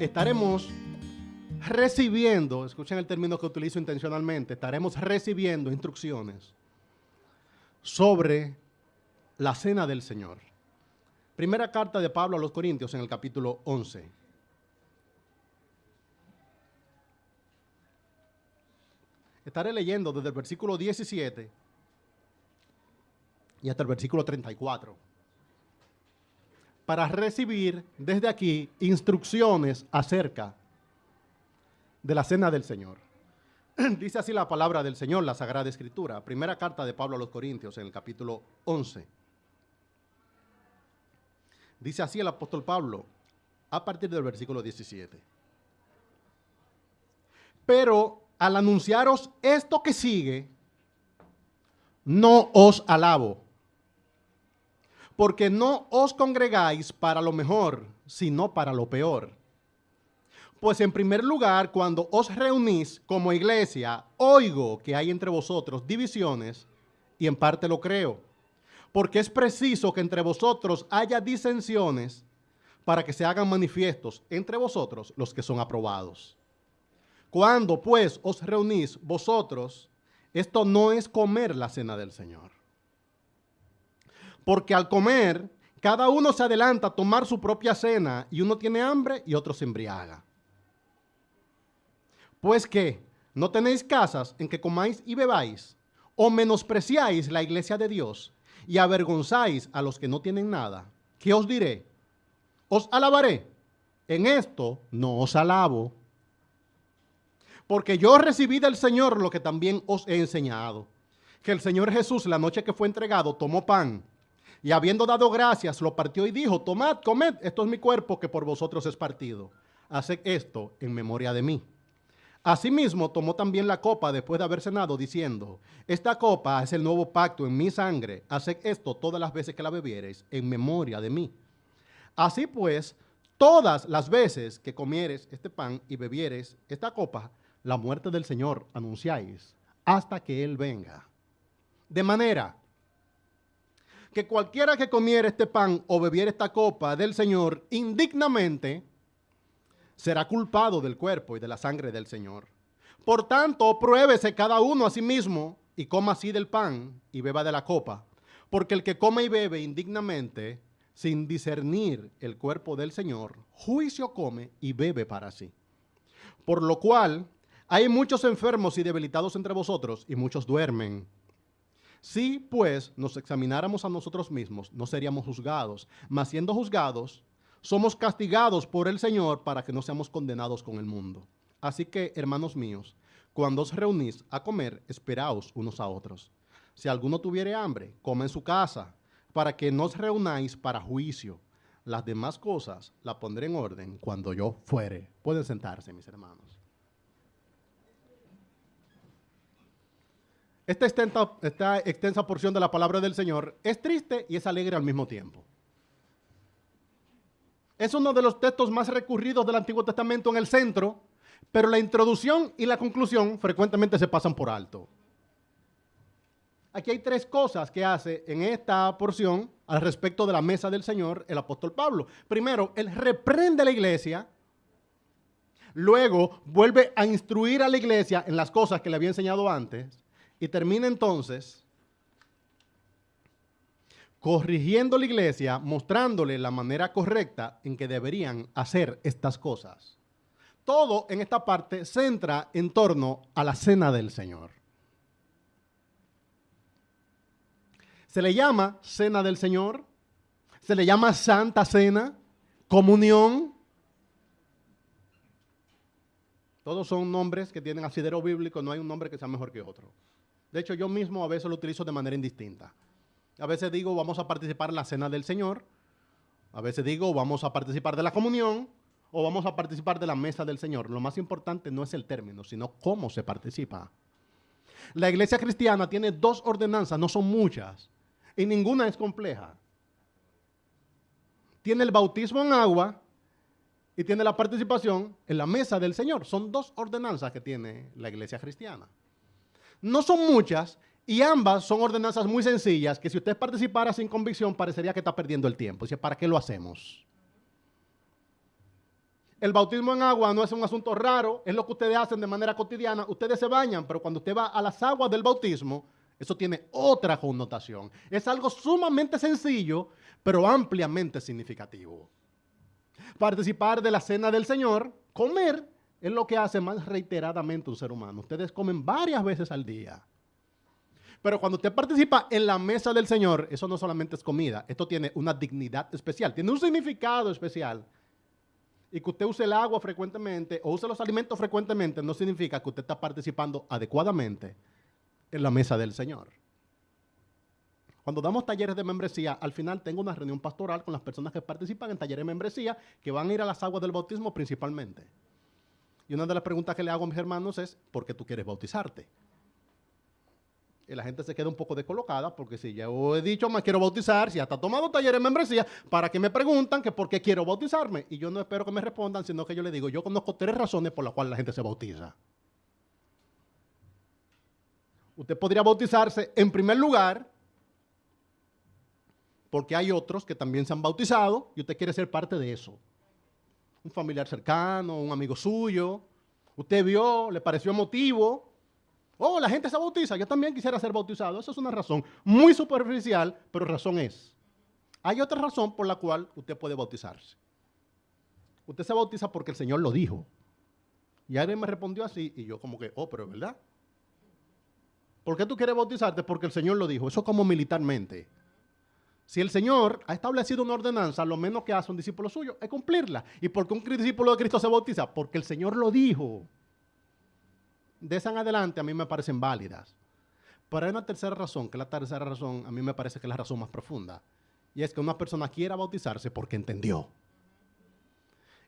estaremos recibiendo, escuchen el término que utilizo intencionalmente, estaremos recibiendo instrucciones sobre la cena del Señor. Primera carta de Pablo a los Corintios en el capítulo 11. Estaré leyendo desde el versículo 17 y hasta el versículo 34 para recibir desde aquí instrucciones acerca de la cena del Señor. Dice así la palabra del Señor, la Sagrada Escritura. Primera carta de Pablo a los Corintios en el capítulo 11. Dice así el apóstol Pablo a partir del versículo 17. Pero al anunciaros esto que sigue, no os alabo, porque no os congregáis para lo mejor, sino para lo peor. Pues en primer lugar, cuando os reunís como iglesia, oigo que hay entre vosotros divisiones, y en parte lo creo, porque es preciso que entre vosotros haya disensiones para que se hagan manifiestos entre vosotros los que son aprobados. Cuando pues os reunís vosotros, esto no es comer la cena del Señor. Porque al comer, cada uno se adelanta a tomar su propia cena y uno tiene hambre y otro se embriaga. Pues que, ¿no tenéis casas en que comáis y bebáis? ¿O menospreciáis la iglesia de Dios y avergonzáis a los que no tienen nada? ¿Qué os diré? ¿Os alabaré? En esto no os alabo. Porque yo recibí del Señor lo que también os he enseñado, que el Señor Jesús, la noche que fue entregado, tomó pan, y habiendo dado gracias, lo partió y dijo, tomad, comed, esto es mi cuerpo que por vosotros es partido. Haced esto en memoria de mí. Asimismo, tomó también la copa después de haber cenado, diciendo, esta copa es el nuevo pacto en mi sangre. Haced esto todas las veces que la bebiereis en memoria de mí. Así pues, todas las veces que comiereis este pan y bebiereis esta copa, la muerte del Señor anunciáis hasta que Él venga. De manera que cualquiera que comiera este pan o bebiera esta copa del Señor indignamente, será culpado del cuerpo y de la sangre del Señor. Por tanto, pruébese cada uno a sí mismo y coma así del pan y beba de la copa. Porque el que come y bebe indignamente, sin discernir el cuerpo del Señor, juicio come y bebe para sí. Por lo cual, hay muchos enfermos y debilitados entre vosotros, y muchos duermen. Si, pues, nos examináramos a nosotros mismos, no seríamos juzgados, mas siendo juzgados, somos castigados por el Señor para que no seamos condenados con el mundo. Así que, hermanos míos, cuando os reunís a comer, esperaos unos a otros. Si alguno tuviere hambre, coma en su casa, para que no os reunáis para juicio. Las demás cosas las pondré en orden cuando yo fuere. Pueden sentarse, mis hermanos. Esta extensa porción de la palabra del Señor es triste y es alegre al mismo tiempo. Es uno de los textos más recurridos del Antiguo Testamento en el centro, pero la introducción y la conclusión frecuentemente se pasan por alto. Aquí hay tres cosas que hace en esta porción al respecto de la mesa del Señor el apóstol Pablo. Primero, él reprende a la iglesia. Luego, vuelve a instruir a la iglesia en las cosas que le había enseñado antes. Y termina entonces corrigiendo a la iglesia, mostrándole la manera correcta en que deberían hacer estas cosas. Todo en esta parte centra en torno a la cena del Señor. Se le llama cena del Señor, se le llama Santa Cena, comunión. Todos son nombres que tienen asidero bíblico, no hay un nombre que sea mejor que otro. De hecho, yo mismo a veces lo utilizo de manera indistinta. A veces digo, vamos a participar en la cena del Señor. A veces digo, vamos a participar de la comunión o vamos a participar de la mesa del Señor. Lo más importante no es el término, sino cómo se participa. La iglesia cristiana tiene dos ordenanzas, no son muchas, y ninguna es compleja. Tiene el bautismo en agua y tiene la participación en la mesa del Señor. Son dos ordenanzas que tiene la iglesia cristiana. No son muchas y ambas son ordenanzas muy sencillas que si usted participara sin convicción parecería que está perdiendo el tiempo. Dice, ¿para qué lo hacemos? El bautismo en agua no es un asunto raro, es lo que ustedes hacen de manera cotidiana. Ustedes se bañan, pero cuando usted va a las aguas del bautismo, eso tiene otra connotación. Es algo sumamente sencillo, pero ampliamente significativo. Participar de la cena del Señor, comer, es lo que hace más reiteradamente un ser humano. Ustedes comen varias veces al día. Pero cuando usted participa en la mesa del Señor, eso no solamente es comida, esto tiene una dignidad especial, tiene un significado especial. Y que usted use el agua frecuentemente o use los alimentos frecuentemente no significa que usted está participando adecuadamente en la mesa del Señor. Cuando damos talleres de membresía, al final tengo una reunión pastoral con las personas que participan en talleres de membresía que van a ir a las aguas del bautismo principalmente. Y una de las preguntas que le hago a mis hermanos es, ¿por qué tú quieres bautizarte? Y la gente se queda un poco descolocada porque si yo he dicho me quiero bautizar, si hasta tomado talleres de membresía, ¿para qué me preguntan que por qué quiero bautizarme? Y yo no espero que me respondan, sino que yo les digo, yo conozco 3 razones por las cuales la gente se bautiza. Usted podría bautizarse en primer lugar porque hay otros que también se han bautizado y usted quiere ser parte de eso. Un familiar cercano, un amigo suyo, usted vio, le pareció emotivo. Oh, la gente se bautiza, yo también quisiera ser bautizado. Esa es una razón muy superficial, pero razón es. Hay otra razón por la cual usted puede bautizarse. Usted se bautiza porque el Señor lo dijo. Y alguien me respondió así, y yo como que, oh, pero es verdad. ¿Por qué tú quieres bautizarte? Porque el Señor lo dijo. Eso como militarmente. Si el Señor ha establecido una ordenanza, lo menos que hace un discípulo suyo es cumplirla. ¿Y por qué un discípulo de Cristo se bautiza? Porque el Señor lo dijo. De esa en adelante a mí me parecen válidas. Pero hay una tercera razón, que la tercera razón a mí me parece que es la razón más profunda. Y es que una persona quiera bautizarse porque entendió.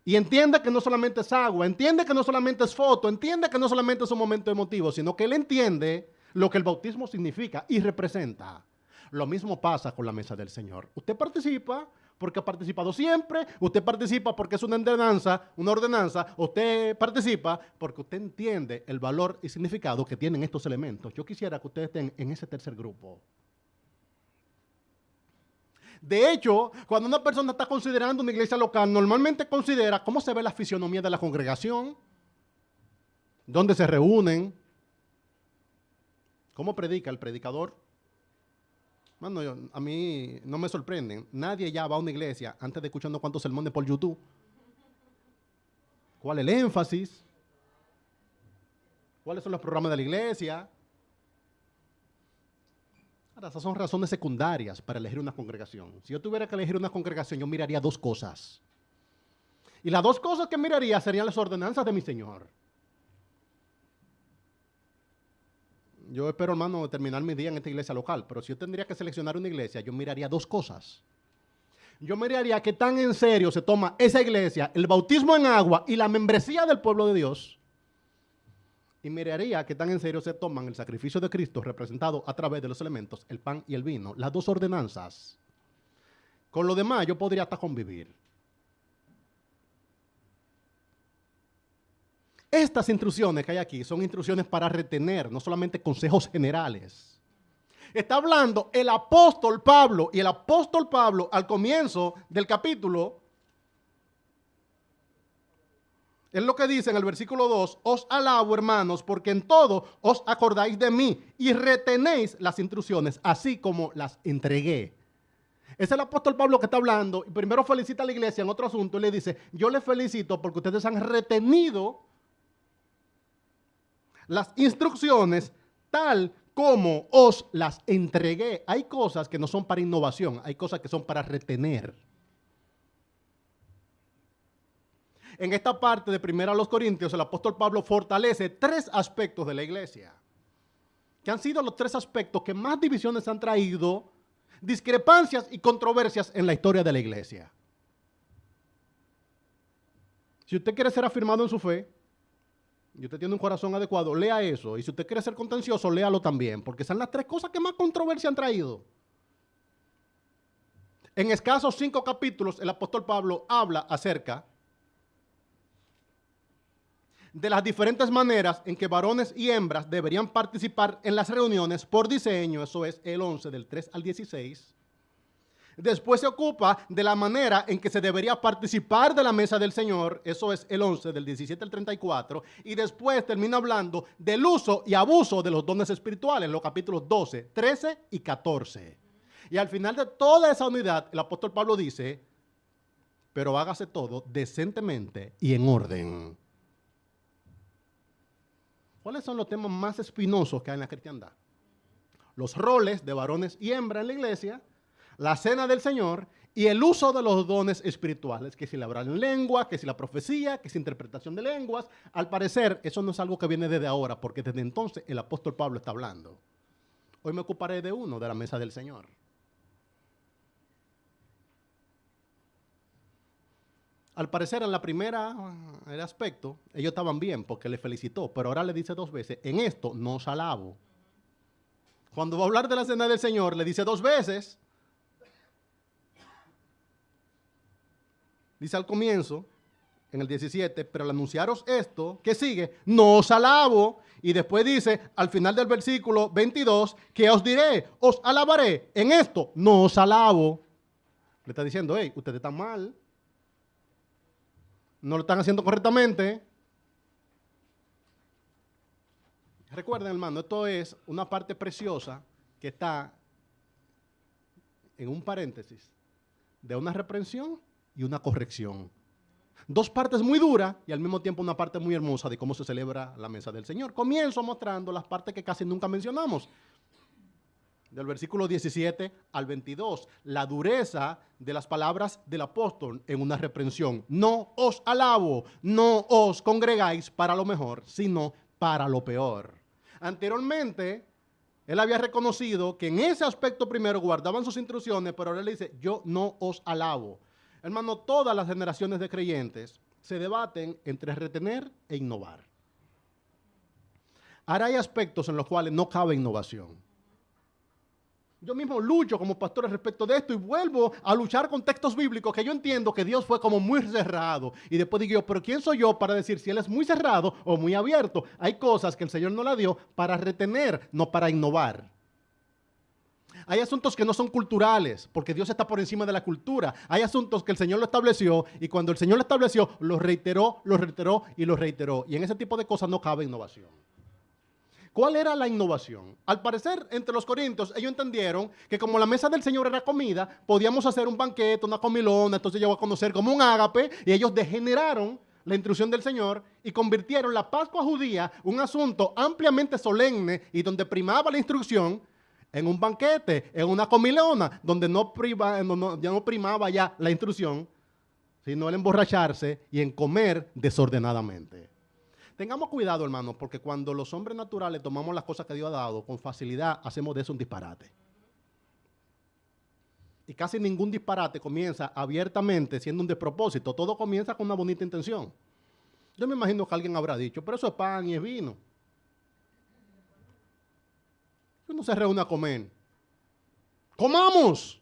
Y entiende que no solamente es agua, entiende que no solamente es foto, entiende que no solamente es un momento emotivo, sino que él entiende lo que el bautismo significa y representa. Lo mismo pasa con la mesa del Señor. Usted participa porque ha participado siempre, usted participa porque es una ordenanza, usted participa porque usted entiende el valor y significado que tienen estos elementos. Yo quisiera que ustedes estén en ese tercer grupo. De hecho, cuando una persona está considerando una iglesia local, normalmente considera cómo se ve la fisionomía de la congregación, dónde se reúnen, cómo predica el predicador. Bueno, a mí no me sorprenden. Nadie ya va a una iglesia antes de escuchar unos cuantos sermones por YouTube. ¿Cuál es el énfasis? ¿Cuáles son los programas de la iglesia? Ahora, esas son razones secundarias para elegir una congregación. Si yo tuviera que elegir una congregación, yo miraría 2 cosas. Y las 2 cosas que miraría serían las ordenanzas de mi Señor. Yo espero, hermano, terminar mi día en esta iglesia local, pero si yo tendría que seleccionar una iglesia, yo miraría 2 cosas. Yo miraría qué tan en serio se toma esa iglesia, el bautismo en agua y la membresía del pueblo de Dios. Y miraría qué tan en serio se toman el sacrificio de Cristo representado a través de los elementos, el pan y el vino, las 2 ordenanzas. Con lo demás yo podría hasta convivir. Estas instrucciones que hay aquí son instrucciones para retener, no solamente consejos generales. Está hablando el apóstol Pablo, y el apóstol Pablo al comienzo del capítulo, es lo que dice en el versículo 2, os alabo, hermanos, porque en todo os acordáis de mí y retenéis las instrucciones, así como las entregué. Es el apóstol Pablo que está hablando, y primero felicita a la iglesia en otro asunto, y le dice, yo les felicito porque ustedes han retenido las instrucciones tal como os las entregué. Hay cosas que no son para innovación, hay cosas que son para retener. En esta parte de 1 Corintios, el apóstol Pablo fortalece 3 aspectos de la iglesia, que han sido los 3 aspectos que más divisiones han traído, discrepancias y controversias en la historia de la iglesia. Si usted quiere ser afirmado en su fe, y usted tiene un corazón adecuado, lea eso. Y si usted quiere ser contencioso, léalo también, porque son las 3 cosas que más controversia han traído. En escasos 5 capítulos, el apóstol Pablo habla acerca de las diferentes maneras en que varones y hembras deberían participar en las reuniones por diseño. Eso es el 11 del 3 al 16. Después se ocupa de la manera en que se debería participar de la mesa del Señor, eso es el 11, del 17 al 34, y después termina hablando del uso y abuso de los dones espirituales, los capítulos 12, 13 y 14. Y al final de toda esa unidad, el apóstol Pablo dice, pero hágase todo decentemente y en orden. ¿Cuáles son los temas más espinosos que hay en la cristiandad? Los roles de varones y hembras en la iglesia, la cena del Señor y el uso de los dones espirituales, que si la hablar en lengua, que si la profecía, que si interpretación de lenguas. Al parecer, eso no es algo que viene desde ahora, porque desde entonces el apóstol Pablo está hablando. Hoy me ocuparé de uno, de la mesa del Señor. Al parecer, en la primera, el aspecto, ellos estaban bien porque le felicitó, pero ahora le dice 2 veces, en esto no os alabo. Cuando va a hablar de la cena del Señor, le dice 2 veces. Dice al comienzo, en el 17, pero al anunciaros esto, ¿qué sigue? No os alabo. Y después dice, al final del versículo 22, ¿qué os diré? Os alabaré. En esto no os alabo. Le está diciendo, hey, ustedes están mal. No lo están haciendo correctamente. Recuerden, hermano, esto es una parte preciosa que está en un paréntesis de una reprensión y una corrección. 2 partes muy duras y al mismo tiempo una parte muy hermosa de cómo se celebra la mesa del Señor. Comienzo mostrando las partes que casi nunca mencionamos. Del versículo 17 al 22, la dureza de las palabras del apóstol en una reprensión. No os alabo, no os congregáis para lo mejor, sino para lo peor. Anteriormente, él había reconocido que en ese aspecto primero guardaban sus instrucciones, pero ahora le dice, yo no os alabo. Hermano, todas las generaciones de creyentes se debaten entre retener e innovar. Ahora hay aspectos en los cuales no cabe innovación. Yo mismo lucho como pastor respecto de esto y vuelvo a luchar con textos bíblicos que yo entiendo que Dios fue como muy cerrado. Y después digo yo, pero ¿quién soy yo para decir si Él es muy cerrado o muy abierto? Hay cosas que el Señor no la dio para retener, no para innovar. Hay asuntos que no son culturales, porque Dios está por encima de la cultura. Hay asuntos que el Señor lo estableció y cuando el Señor lo estableció, lo reiteró y lo reiteró. Y en ese tipo de cosas no cabe innovación. ¿Cuál era la innovación? Al parecer, entre los corintios, ellos entendieron que como la mesa del Señor era comida, podíamos hacer un banquete, una comilona, entonces llegó a conocer como un ágape, y ellos degeneraron la instrucción del Señor y convirtieron la Pascua judía, un asunto ampliamente solemne y donde primaba la instrucción, en un banquete, en una comilona, donde ya no primaba ya la instrucción, sino el emborracharse y en comer desordenadamente. Tengamos cuidado, hermanos, porque cuando los hombres naturales tomamos las cosas que Dios ha dado, con facilidad hacemos de eso un disparate. Y casi ningún disparate comienza abiertamente siendo un despropósito. Todo comienza con una bonita intención. Yo me imagino que alguien habrá dicho, pero eso es pan y es vino. Uno se reúne a comer. ¡Comamos!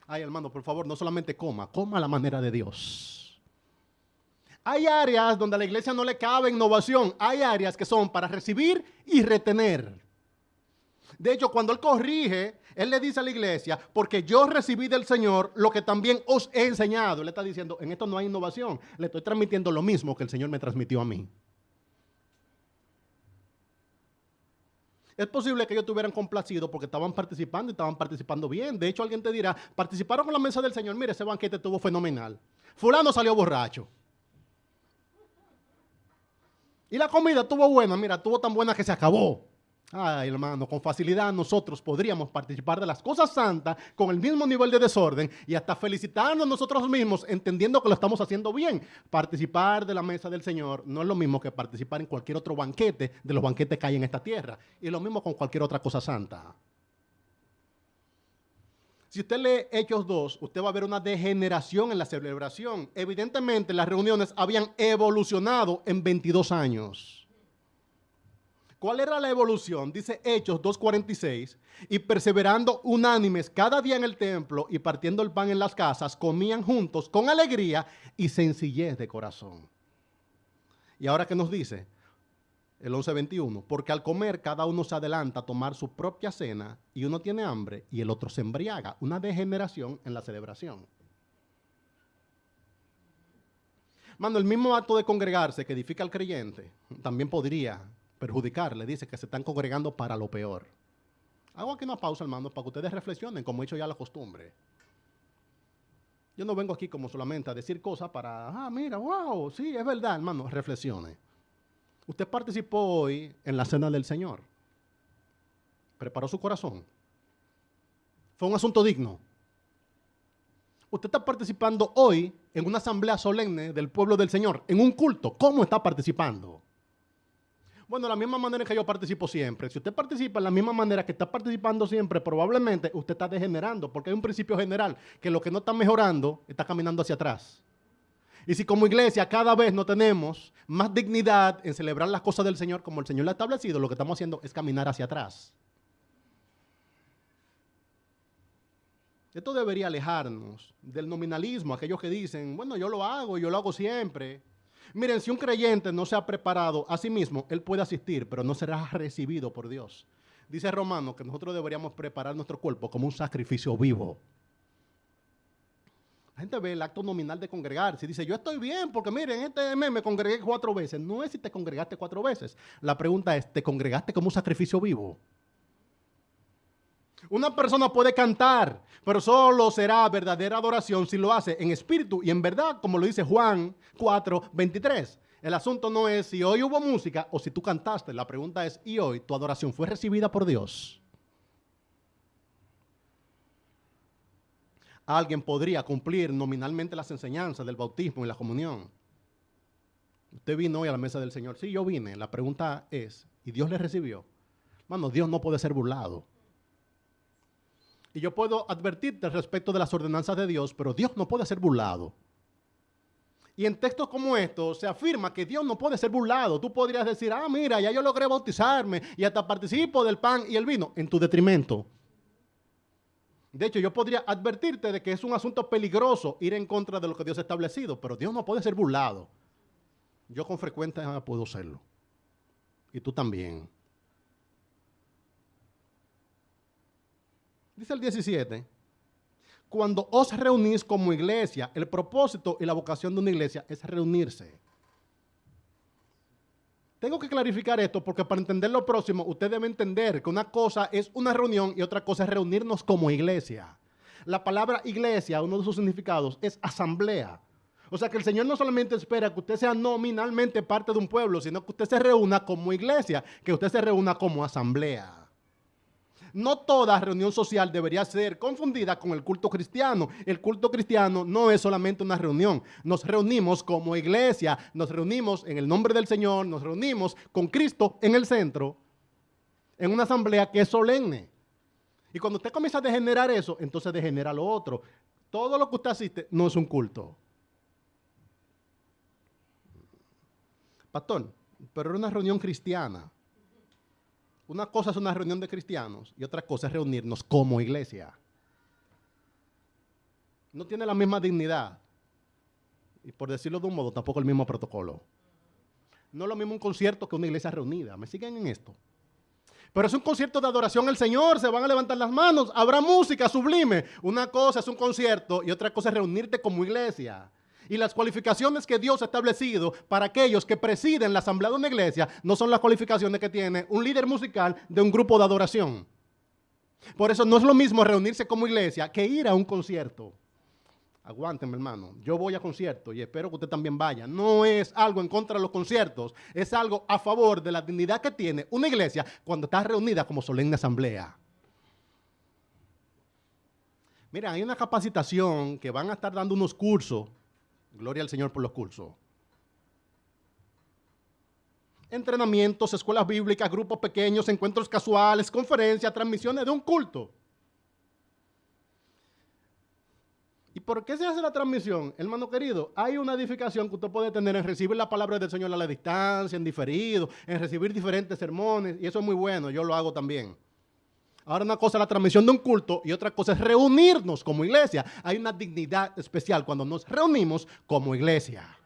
Ay, hermano, por favor, no solamente coma a la manera de Dios. Hay áreas donde a la iglesia no le cabe innovación. Hay áreas que son para recibir y retener. De hecho, cuando él corrige, él le dice a la iglesia, porque yo recibí del Señor lo que también os he enseñado. Él le está diciendo, en esto no hay innovación. Le estoy transmitiendo lo mismo que el Señor me transmitió a mí. Es posible que ellos estuvieran complacidos porque estaban participando y estaban participando bien. De hecho, alguien te dirá, participaron con la mesa del Señor. Mire, ese banquete estuvo fenomenal. Fulano salió borracho. Y la comida estuvo buena, mira, estuvo tan buena que se acabó. Ay, hermano, con facilidad nosotros podríamos participar de las cosas santas con el mismo nivel de desorden y hasta felicitarnos nosotros mismos entendiendo que lo estamos haciendo bien. Participar de la mesa del Señor no es lo mismo que participar en cualquier otro banquete de los banquetes que hay en esta tierra. Y lo mismo con cualquier otra cosa santa. Si usted lee Hechos 2, usted va a ver una degeneración en la celebración. Evidentemente, las reuniones habían evolucionado en 22 años. ¿Cuál era la evolución? Dice Hechos 2:46, y perseverando unánimes cada día en el templo y partiendo el pan en las casas, comían juntos con alegría y sencillez de corazón. ¿Y ahora qué nos dice? el 11:21, porque al comer cada uno se adelanta a tomar su propia cena y uno tiene hambre y el otro se embriaga. Una degeneración en la celebración. Mano, el mismo acto de congregarse que edifica al creyente también podría perjudicarle. Dice que se están congregando para lo peor. Hago aquí una pausa, hermano, para que ustedes reflexionen, como he hecho ya la costumbre. Yo no vengo aquí como solamente a decir cosas para, mira, wow, sí, es verdad, hermano, reflexione. Usted participó hoy en la cena del Señor. Preparó su corazón. Fue un asunto digno. Usted está participando hoy en una asamblea solemne del pueblo del Señor, en un culto. ¿Cómo está participando? Bueno, de la misma manera que yo participo siempre. Si usted participa en la misma manera que está participando siempre, probablemente usted está degenerando, porque hay un principio general, que lo que no está mejorando está caminando hacia atrás. Y si como iglesia cada vez no tenemos más dignidad en celebrar las cosas del Señor como el Señor lo ha establecido, lo que estamos haciendo es caminar hacia atrás. Esto debería alejarnos del nominalismo, aquellos que dicen, bueno, yo lo hago siempre. Miren, si un creyente no se ha preparado a sí mismo, él puede asistir, pero no será recibido por Dios. Dice Romano que nosotros deberíamos preparar nuestro cuerpo como un sacrificio vivo. La gente ve el acto nominal de congregarse y dice, yo estoy bien porque miren, este mes me congregué 4 veces. No es si te congregaste 4 veces. La pregunta es, ¿te congregaste como un sacrificio vivo? Una persona puede cantar, pero solo será verdadera adoración si lo hace en espíritu y en verdad, como lo dice Juan 4:23. El asunto no es si hoy hubo música o si tú cantaste. La pregunta es, ¿y hoy tu adoración fue recibida por Dios? Alguien podría cumplir nominalmente las enseñanzas del bautismo y la comunión. Usted vino hoy a la mesa del Señor. Sí, yo vine. La pregunta es, ¿y Dios le recibió? Hermano, Dios no puede ser burlado. Y yo puedo advertirte respecto de las ordenanzas de Dios, pero Dios no puede ser burlado. Y en textos como estos se afirma que Dios no puede ser burlado. Tú podrías decir, mira, ya yo logré bautizarme y hasta participo del pan y el vino en tu detrimento. De hecho, yo podría advertirte de que es un asunto peligroso ir en contra de lo que Dios ha establecido, pero Dios no puede ser burlado. Yo con frecuencia puedo serlo. Y tú también. Dice el 17, cuando os reunís como iglesia, el propósito y la vocación de una iglesia es reunirse. Tengo que clarificar esto porque para entender lo próximo, usted debe entender que una cosa es una reunión y otra cosa es reunirnos como iglesia. La palabra iglesia, uno de sus significados, es asamblea. O sea que el Señor no solamente espera que usted sea nominalmente parte de un pueblo, sino que usted se reúna como iglesia, que usted se reúna como asamblea. No toda reunión social debería ser confundida con el culto cristiano. El culto cristiano no es solamente una reunión. Nos reunimos como iglesia, nos reunimos en el nombre del Señor, nos reunimos con Cristo en el centro, en una asamblea que es solemne. Y cuando usted comienza a degenerar eso, entonces degenera lo otro. Todo lo que usted asiste no es un culto. Pastor, pero era una reunión cristiana. Una cosa es una reunión de cristianos y otra cosa es reunirnos como iglesia. No tiene la misma dignidad. Y por decirlo de un modo, tampoco el mismo protocolo. No es lo mismo un concierto que una iglesia reunida. ¿Me siguen en esto? Pero es un concierto de adoración al Señor. Se van a levantar las manos. Habrá música sublime. Una cosa es un concierto y otra cosa es reunirte como iglesia. Y las cualificaciones que Dios ha establecido para aquellos que presiden la asamblea de una iglesia no son las cualificaciones que tiene un líder musical de un grupo de adoración. Por eso no es lo mismo reunirse como iglesia que ir a un concierto. Aguántenme, hermano. Yo voy a conciertos y espero que usted también vaya. No es algo en contra de los conciertos. Es algo a favor de la dignidad que tiene una iglesia cuando está reunida como solemne asamblea. Mira, hay una capacitación que van a estar dando unos cursos. Gloria al Señor por los cursos. Entrenamientos, escuelas bíblicas, grupos pequeños, encuentros casuales, conferencias, transmisiones de un culto. ¿Y por qué se hace la transmisión? Hermano querido, hay una edificación que usted puede tener en recibir la palabra del Señor a la distancia, en diferido, en recibir diferentes sermones, y eso es muy bueno, yo lo hago también. Ahora una cosa es la transmisión de un culto y otra cosa es reunirnos como iglesia. Hay una dignidad especial cuando nos reunimos como iglesia.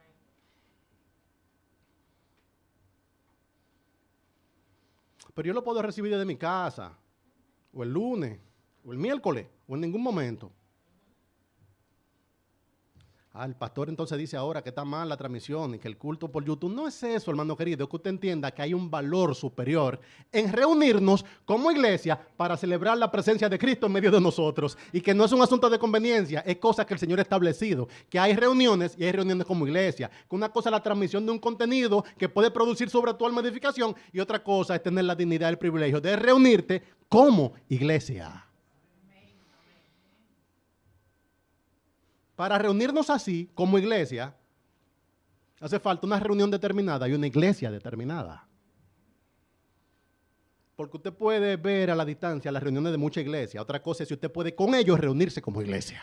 Pero yo lo puedo recibir desde mi casa, o el lunes, o el miércoles, o en ningún momento. El pastor entonces dice ahora que está mal la transmisión y que el culto por YouTube. No es eso, hermano querido, es que usted entienda que hay un valor superior en reunirnos como iglesia para celebrar la presencia de Cristo en medio de nosotros y que no es un asunto de conveniencia, es cosa que el Señor ha establecido, que hay reuniones y hay reuniones como iglesia. Que una cosa es la transmisión de un contenido que puede producir sobre tu alma edificación y otra cosa es tener la dignidad y el privilegio de reunirte como iglesia. Para reunirnos así, como iglesia, hace falta una reunión determinada y una iglesia determinada. Porque usted puede ver a la distancia las reuniones de muchas iglesias. Otra cosa es si usted puede con ellos reunirse como iglesia.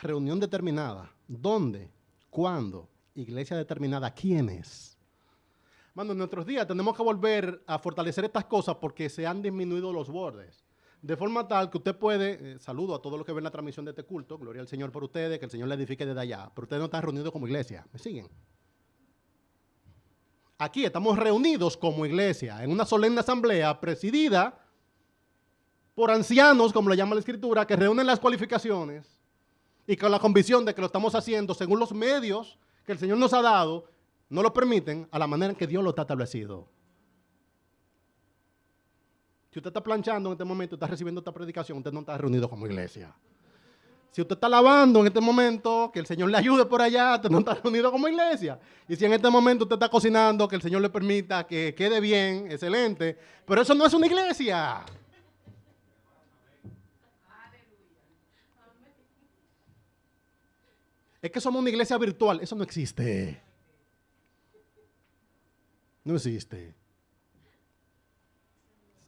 Reunión determinada. ¿Dónde? ¿Cuándo? Iglesia determinada. ¿Quiénes? Mano, en nuestros días tenemos que volver a fortalecer estas cosas porque se han disminuido los bordes. De forma tal que usted puede, saludo a todos los que ven la transmisión de este culto, gloria al Señor por ustedes, que el Señor le edifique desde allá, pero ustedes no están reunidos como iglesia, ¿me siguen? Aquí estamos reunidos como iglesia, en una solemne asamblea presidida por ancianos, como le llama la Escritura, que reúnen las cualificaciones y con la convicción de que lo estamos haciendo según los medios que el Señor nos ha dado, no lo permiten a la manera en que Dios lo está establecido. Si usted está planchando en este momento, está recibiendo esta predicación, usted no está reunido como iglesia. Si usted está lavando en este momento, que el Señor le ayude por allá, usted no está reunido como iglesia. Y si en este momento usted está cocinando, que el Señor le permita que quede bien, excelente. Pero eso no es una iglesia. Es que somos una iglesia virtual. Eso no existe. No existe.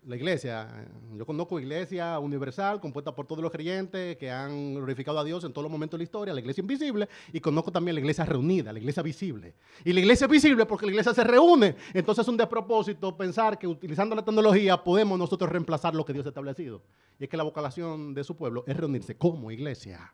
La iglesia, yo conozco iglesia universal compuesta por todos los creyentes que han glorificado a Dios en todos los momentos de la historia, la iglesia invisible, y conozco también la iglesia reunida, la iglesia visible. Y la iglesia es visible porque la iglesia se reúne. Entonces es un despropósito pensar que utilizando la tecnología podemos nosotros reemplazar lo que Dios ha establecido. Y es que la vocación de su pueblo es reunirse como iglesia.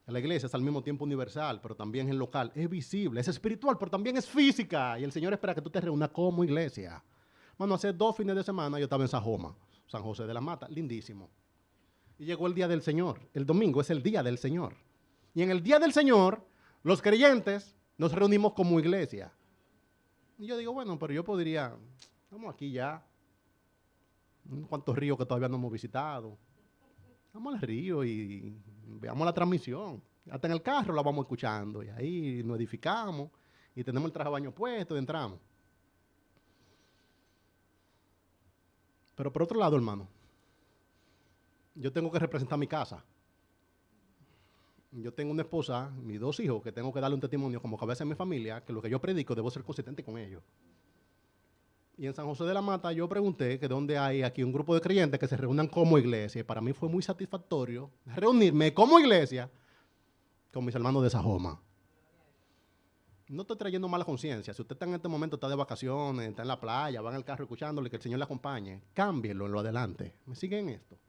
La iglesia es al mismo tiempo universal, pero también es local, es visible, es espiritual, pero también es física. Y el Señor espera que tú te reúnas como iglesia. Bueno, hace 2 fines de semana yo estaba en Sajoma, San José de la Mata, lindísimo. Y llegó el día del Señor. El domingo es el día del Señor. Y en el día del Señor, los creyentes nos reunimos como iglesia. Y yo digo, bueno, pero yo podría, vamos aquí ya, cuántos ríos que todavía no hemos visitado. Vamos al río y veamos la transmisión. Hasta en el carro la vamos escuchando. Y ahí nos edificamos. Y tenemos el traje de baño puesto y entramos. Pero por otro lado, hermano, yo tengo que representar mi casa. Yo tengo una esposa, mis 2 hijos, que tengo que darle un testimonio como cabeza de mi familia, que lo que yo predico debo ser consistente con ellos. Y en San José de la Mata yo pregunté que dónde hay aquí un grupo de creyentes que se reúnan como iglesia. Y para mí fue muy satisfactorio reunirme como iglesia con mis hermanos de Sajoma. No estoy trayendo mala conciencia. Si usted está en este momento, está de vacaciones, está en la playa, va en el carro escuchándole, que el Señor le acompañe, cámbielo en lo adelante. ¿Me siguen esto?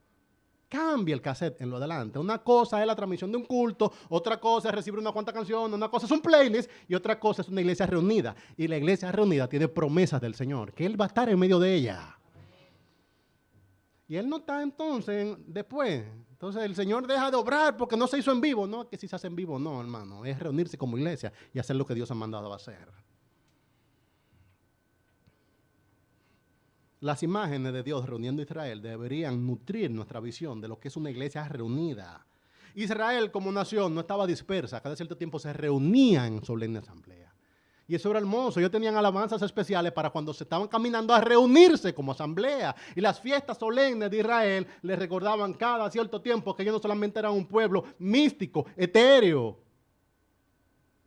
Cambie el cassette en lo adelante. Una cosa es la transmisión de un culto, otra cosa es recibir una cuanta canción, una cosa es un playlist y otra cosa es una iglesia reunida. Y la iglesia reunida tiene promesas del Señor, que Él va a estar en medio de ella. Y Él no está entonces después. Entonces el Señor deja de obrar porque no se hizo en vivo. No, que si se hace en vivo, no, hermano. Es reunirse como iglesia y hacer lo que Dios ha mandado a hacer. Las imágenes de Dios reuniendo a Israel deberían nutrir nuestra visión de lo que es una iglesia reunida. Israel como nación no estaba dispersa, cada cierto tiempo se reunía en solemne asamblea. Y eso era hermoso, ellos tenían alabanzas especiales para cuando se estaban caminando a reunirse como asamblea. Y las fiestas solemnes de Israel les recordaban cada cierto tiempo que ellos no solamente eran un pueblo místico, etéreo,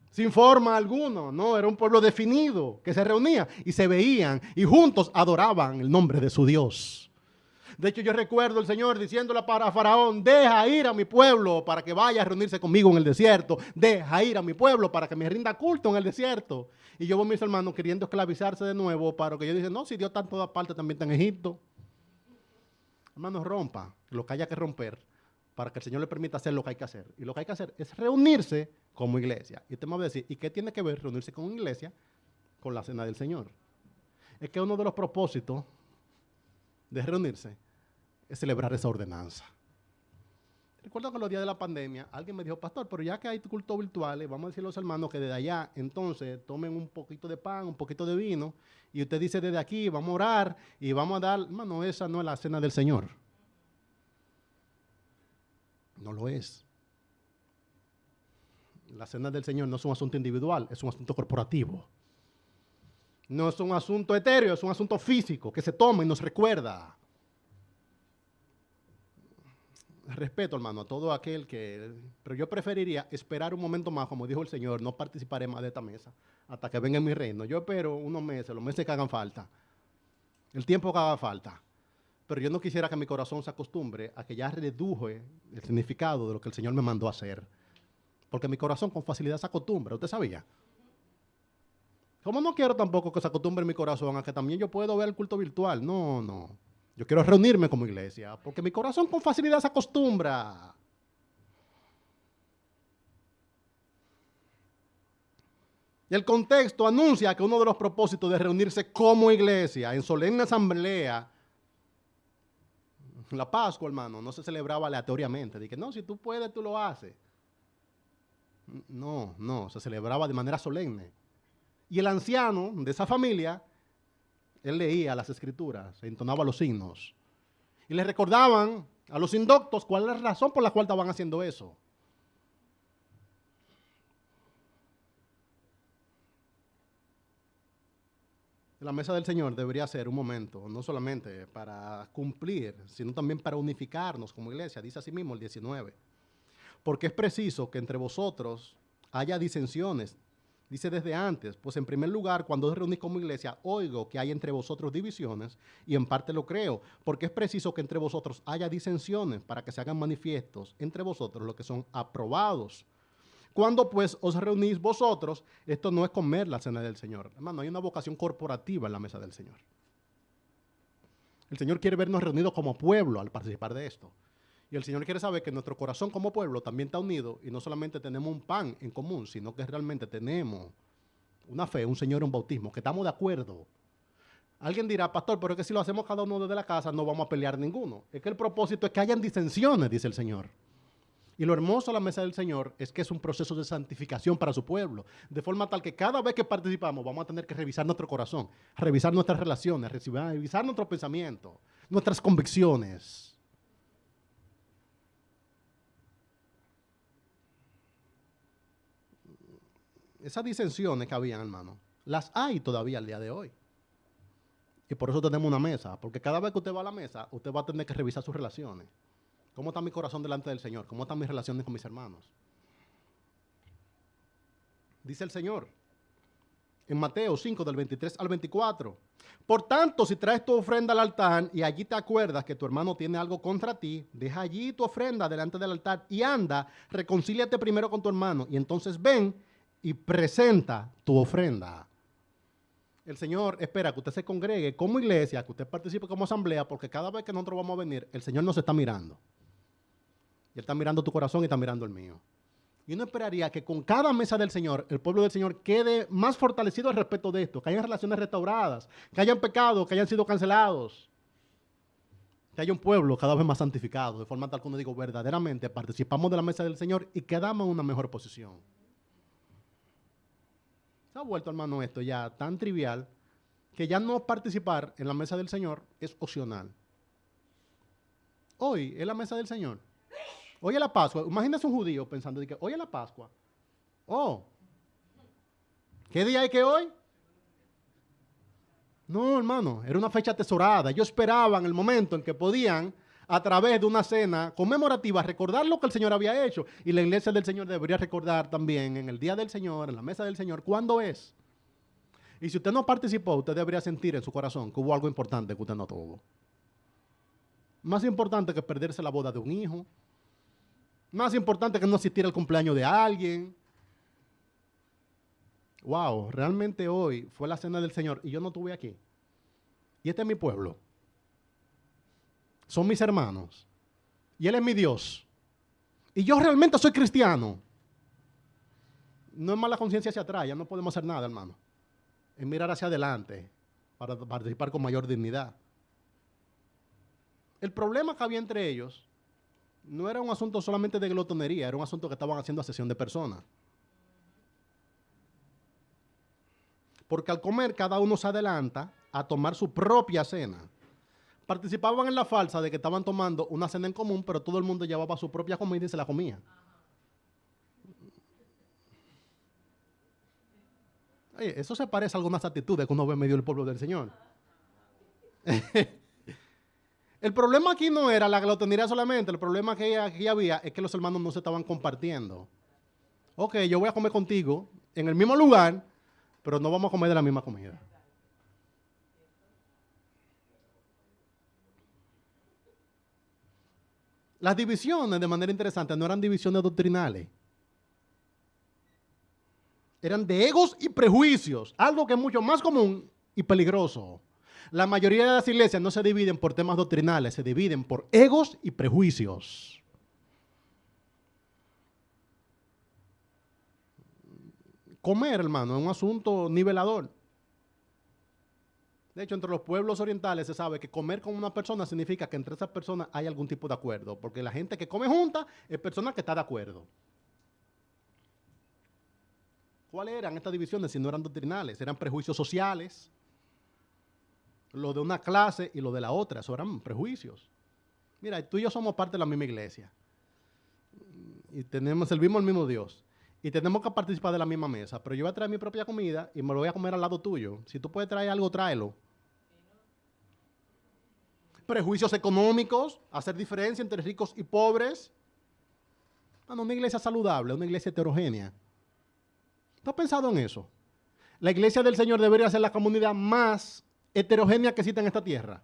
sin forma alguna, no, era un pueblo definido que se reunía y se veían y juntos adoraban el nombre de su Dios. De hecho, yo recuerdo el Señor diciéndole para Faraón, deja ir a mi pueblo para que vaya a reunirse conmigo en el desierto, deja ir a mi pueblo para que me rinda culto en el desierto. Y yo veo a mis hermanos queriendo esclavizarse de nuevo para que yo diga, no, si Dios está en todas partes, también está en Egipto. Hermanos, rompa lo que haya que romper para que el Señor le permita hacer lo que hay que hacer. Y lo que hay que hacer es reunirse como iglesia. Y usted me va a decir, ¿y qué tiene que ver reunirse como iglesia con la cena del Señor? Es que uno de los propósitos de reunirse es celebrar esa ordenanza. Recuerdo que los días de la pandemia, alguien me dijo, pastor, pero ya que hay cultos virtuales, vamos a decirle a los hermanos que desde allá, entonces, tomen un poquito de pan, un poquito de vino, y usted dice desde aquí, vamos a orar, y vamos a dar, hermano, esa no es la cena del Señor. No lo es. La cena del Señor no es un asunto individual, es un asunto corporativo. No es un asunto etéreo, es un asunto físico, que se toma y nos recuerda. Respeto, hermano, a todo aquel que... Pero yo preferiría esperar un momento más, como dijo el Señor, no participaré más de esta mesa hasta que venga en mi reino. Yo espero unos meses, los meses que hagan falta, el tiempo que haga falta. Pero yo no quisiera que mi corazón se acostumbre a que ya reduje el significado de lo que el Señor me mandó a hacer. Porque mi corazón con facilidad se acostumbra, ¿usted sabía? Como no quiero tampoco que se acostumbre mi corazón a que también yo puedo ver el culto virtual. No, no. Yo quiero reunirme como iglesia, porque mi corazón con facilidad se acostumbra. El contexto anuncia que uno de los propósitos de reunirse como iglesia en solemne asamblea, la Pascua, hermano, no se celebraba aleatoriamente. Dije, no, si tú puedes, tú lo haces. No, no, se celebraba de manera solemne. Y el anciano de esa familia, él leía las escrituras, entonaba los signos. Y le recordaban a los indoctos cuál es la razón por la cual estaban haciendo eso. La mesa del Señor debería ser un momento, no solamente para cumplir, sino también para unificarnos como iglesia. Dice así mismo el 19. Porque es preciso que entre vosotros haya disensiones. Dice desde antes, pues en primer lugar, cuando os reunís como iglesia, oigo que hay entre vosotros divisiones, y en parte lo creo, porque es preciso que entre vosotros haya disensiones para que se hagan manifiestos entre vosotros los que son aprobados. Cuando pues os reunís vosotros, esto no es comer la cena del Señor. Hermano, hay una vocación corporativa en la mesa del Señor. El Señor quiere vernos reunidos como pueblo al participar de esto. Y el Señor quiere saber que nuestro corazón como pueblo también está unido y no solamente tenemos un pan en común, sino que realmente tenemos una fe, un Señor, un bautismo, que estamos de acuerdo. Alguien dirá, pastor, pero es que si lo hacemos cada uno desde la casa no vamos a pelear ninguno. Es que el propósito es que hayan disensiones, dice el Señor. Y lo hermoso de la mesa del Señor es que es un proceso de santificación para su pueblo, de forma tal que cada vez que participamos vamos a tener que revisar nuestro corazón, revisar nuestras relaciones, revisar nuestros pensamientos, nuestras convicciones. Esas disensiones que habían, hermano, las hay todavía al día de hoy. Y por eso tenemos una mesa, porque cada vez que usted va a la mesa, usted va a tener que revisar sus relaciones. ¿Cómo está mi corazón delante del Señor? ¿Cómo están mis relaciones con mis hermanos? Dice el Señor en Mateo 5, del 23 al 24. Por tanto, si traes tu ofrenda al altar y allí te acuerdas que tu hermano tiene algo contra ti, deja allí tu ofrenda delante del altar y anda, reconcíliate primero con tu hermano y entonces ven y presenta tu ofrenda. El Señor espera que usted se congregue como iglesia, que usted participe como asamblea, porque cada vez que nosotros vamos a venir, el Señor nos está mirando. Y Él está mirando tu corazón y está mirando el mío. Y uno esperaría que con cada mesa del Señor, el pueblo del Señor quede más fortalecido al respecto de esto, que hayan relaciones restauradas, que hayan pecados, que hayan sido cancelados, que haya un pueblo cada vez más santificado, de forma tal que uno diga, verdaderamente participamos de la mesa del Señor y quedamos en una mejor posición. Se ha vuelto, hermano, esto ya tan trivial que ya no participar en la mesa del Señor es opcional. Hoy es la mesa del Señor. Hoy es la Pascua. Imagínese un judío pensando de que hoy es la Pascua. Oh, ¿qué día hay que hoy? No, hermano, era una fecha atesorada. Ellos esperaban el momento en que podían, a través de una cena conmemorativa, recordar lo que el Señor había hecho. Y la iglesia del Señor debería recordar también en el día del Señor, en la mesa del Señor, cuándo es. Y si usted no participó, usted debería sentir en su corazón que hubo algo importante que usted no tuvo. Más importante que perderse la boda de un hijo. Más importante que no asistir al cumpleaños de alguien. Wow, realmente hoy fue la cena del Señor y yo no estuve aquí. Y este es mi pueblo. Son mis hermanos. Y Él es mi Dios. y yo realmente soy cristiano, no es mala conciencia hacia atrás, ya no podemos hacer nada, hermano. Es mirar hacia adelante para participar con mayor dignidad. El problema que había entre ellos no era un asunto solamente de glotonería, era un asunto que estaban haciendo asesión de personas. Porque al comer cada uno se adelanta a tomar su propia cena. Participaban en la farsa de que estaban tomando una cena en común, pero todo el mundo llevaba su propia comida y se la comía. Oye, eso se parece a algunas actitudes que uno ve en medio del pueblo del Señor. El problema aquí no era la glotonería solamente, el problema que aquí había es que los hermanos no se estaban compartiendo. Ok, yo voy a comer contigo en el mismo lugar, pero no vamos a comer de la misma comida. Las divisiones, de manera interesante, no eran divisiones doctrinales. Eran de egos y prejuicios, algo que es mucho más común y peligroso. La mayoría de las iglesias no se dividen por temas doctrinales, se dividen por egos y prejuicios. Comer, hermano, es un asunto nivelador. De hecho, entre los pueblos orientales se sabe que comer con una persona significa que entre esas personas hay algún tipo de acuerdo, porque la gente que come junta es persona que está de acuerdo. ¿Cuáles eran estas divisiones si no eran doctrinales? Eran prejuicios sociales. Lo de una clase y lo de la otra, eso eran prejuicios. Mira, tú y yo somos parte de la misma iglesia. Y servimos al mismo Dios. Y tenemos que participar de la misma mesa. Pero yo voy a traer mi propia comida y me lo voy a comer al lado tuyo. Si tú puedes traer algo, tráelo. Prejuicios económicos, hacer diferencia entre ricos y pobres. Bueno, una iglesia saludable, una iglesia heterogénea. ¿Tú has pensado en eso? La iglesia del Señor debería ser la comunidad más heterogénea que existe en esta tierra.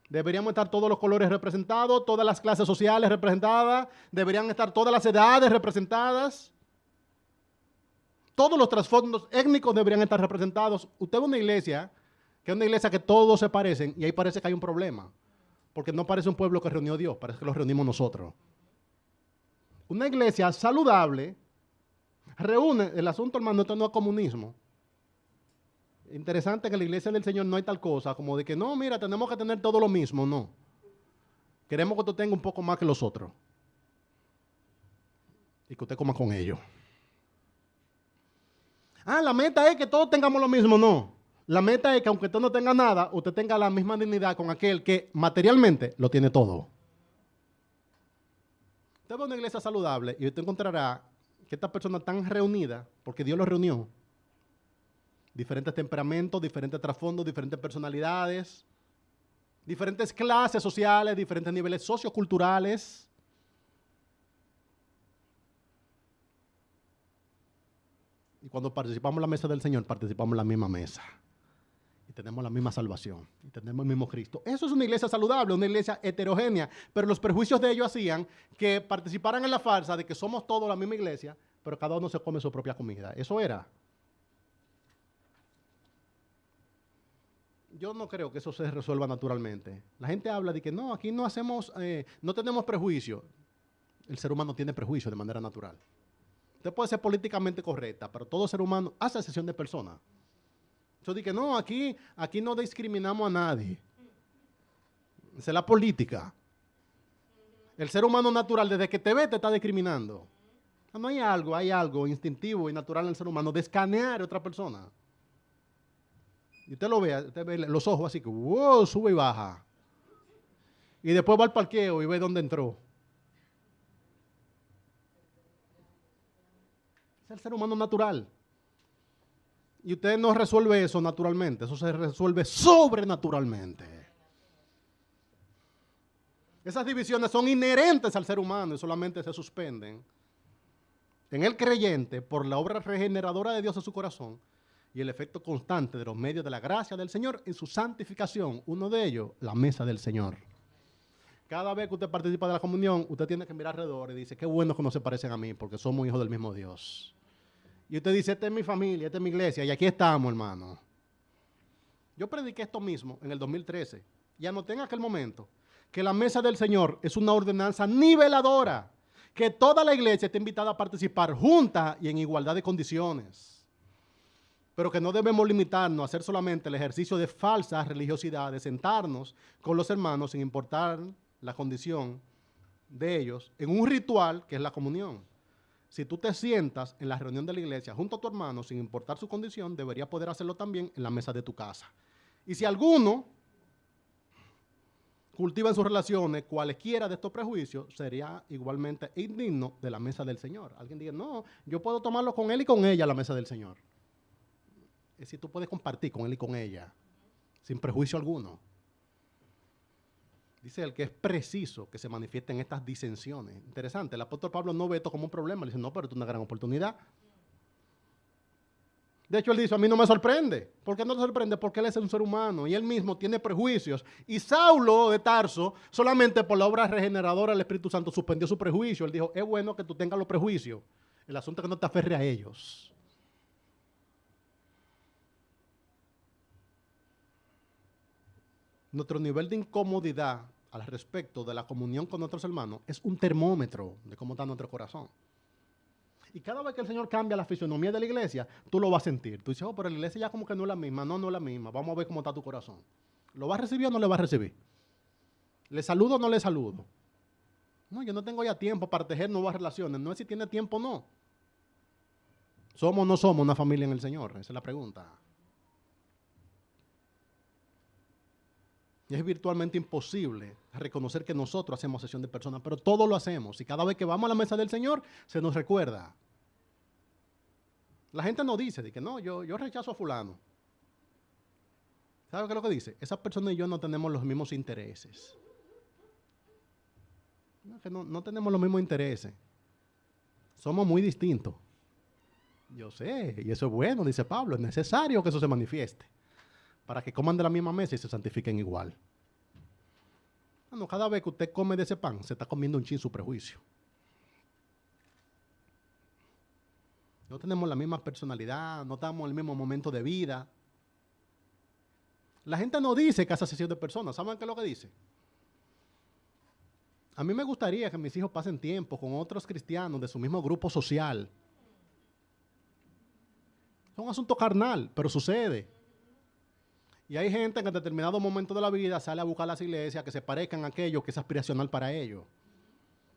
Deberíamos estar todos los colores representados, todas las clases sociales representadas, deberían estar todas las edades representadas, todos los trasfondos étnicos deberían estar representados. Usted ve una iglesia, que es una iglesia que todos se parecen, y ahí parece que hay un problema, porque no parece un pueblo que reunió Dios, parece que lo reunimos nosotros. Una iglesia saludable reúne, el asunto, hermano, esto no es comunismo. Interesante que en la iglesia del Señor no hay tal cosa como de que no, mira, tenemos que tener todo lo mismo, no. Queremos que usted tenga un poco más que los otros. Y que usted coma con ellos. Ah, la meta es que todos tengamos lo mismo, no. La meta es que aunque usted no tenga nada, usted tenga la misma dignidad con aquel que materialmente lo tiene todo. Usted va a una iglesia saludable y usted encontrará que estas personas están reunidas porque Dios los reunió. Diferentes temperamentos, diferentes trasfondos, diferentes personalidades, diferentes clases sociales, diferentes niveles socioculturales. Y cuando participamos en la mesa del Señor, participamos en la misma mesa. Y tenemos la misma salvación. Y tenemos el mismo Cristo. Eso es una iglesia saludable, una iglesia heterogénea. Pero los prejuicios de ellos hacían que participaran en la farsa de que somos todos la misma iglesia, pero cada uno se come su propia comida. Eso era. Yo no creo que eso se resuelva naturalmente. La gente habla de que no, aquí no hacemos, no tenemos prejuicio. El ser humano tiene prejuicio de manera natural. Usted puede ser políticamente correcta, pero todo ser humano hace excepción de personas. Yo digo que no, aquí no discriminamos a nadie. Esa es la política. El ser humano natural, desde que te ve, te está discriminando. No hay algo instintivo y natural en el ser humano de escanear a otra persona. Y usted lo ve, usted ve los ojos así que, wow, sube y baja. Y después va al parqueo y ve dónde entró. Es el ser humano natural. Y usted no resuelve eso naturalmente, eso se resuelve sobrenaturalmente. Esas divisiones son inherentes al ser humano y solamente se suspenden en el creyente por la obra regeneradora de Dios en su corazón y el efecto constante de los medios de la gracia del Señor en su santificación. Uno de ellos, la mesa del Señor. Cada vez que usted participa de la comunión, usted tiene que mirar alrededor y dice, qué bueno que no se parecen a mí, porque somos hijos del mismo Dios. Y usted dice, esta es mi familia, esta es mi iglesia, y aquí estamos, hermano. Yo prediqué esto mismo en el 2013, y anoté en aquel momento que la mesa del Señor es una ordenanza niveladora. que toda la iglesia está invitada a participar junta y en igualdad de condiciones, pero que no debemos limitarnos a hacer solamente el ejercicio de falsa religiosidad, de sentarnos con los hermanos sin importar la condición de ellos, en un ritual que es la comunión. Si tú te sientas en la reunión de la iglesia junto a tu hermano, sin importar su condición, deberías poder hacerlo también en la mesa de tu casa. Y si alguno cultiva en sus relaciones cualesquiera de estos prejuicios, sería igualmente indigno de la mesa del Señor. Alguien diga, no, yo puedo tomarlo con él y con ella a la mesa del Señor. Es decir, tú puedes compartir con él y con ella, sin prejuicio alguno. Dice él que es preciso que se manifiesten estas disensiones. Interesante, el apóstol Pablo no ve esto como un problema. Le dice, no, pero es una gran oportunidad. De hecho, él dice, a mí no me sorprende. ¿Por qué no te sorprende? Porque él es un ser humano y él mismo tiene prejuicios. Y Saulo de Tarso, solamente por la obra regeneradora del Espíritu Santo, suspendió su prejuicio. Él dijo, es bueno que tú tengas los prejuicios. El asunto es que no te aferres a ellos. Nuestro nivel de incomodidad al respecto de la comunión con nuestros hermanos es un termómetro de cómo está nuestro corazón. Y cada vez que el Señor cambia la fisonomía de la iglesia, tú lo vas a sentir. Tú dices, oh, pero la iglesia ya como que no es la misma. No, no es la misma. Vamos a ver cómo está tu corazón. ¿Lo vas a recibir o no le vas a recibir? ¿Le saludo o no le saludo? No, yo no tengo ya tiempo para tejer nuevas relaciones. No es si tiene tiempo o no. ¿Somos o no somos una familia en el Señor? Esa es la pregunta. Y es virtualmente imposible reconocer que nosotros hacemos sesión de personas, pero todo lo hacemos. Y cada vez que vamos a la mesa del Señor, se nos recuerda. La gente no dice de que no, yo rechazo a fulano. ¿Sabe qué es lo que dice? Esa persona y yo no tenemos los mismos intereses. No tenemos los mismos intereses. Somos muy distintos. Yo sé, y eso es bueno, dice Pablo. Es necesario que eso se manifieste para que coman de la misma mesa y se santifiquen igual. Bueno, cada vez que usted come de ese pan, se está comiendo un chin su prejuicio. No tenemos la misma personalidad, no estamos en el mismo momento de vida. La gente no dice que hace sesión de personas. ¿Saben qué es lo que dice? A mí me gustaría que mis hijos pasen tiempo con otros cristianos de su mismo grupo social. Es un asunto carnal, pero sucede. Y hay gente que en determinado momento de la vida sale a buscar las iglesias que se parezcan a aquello que es aspiracional para ellos.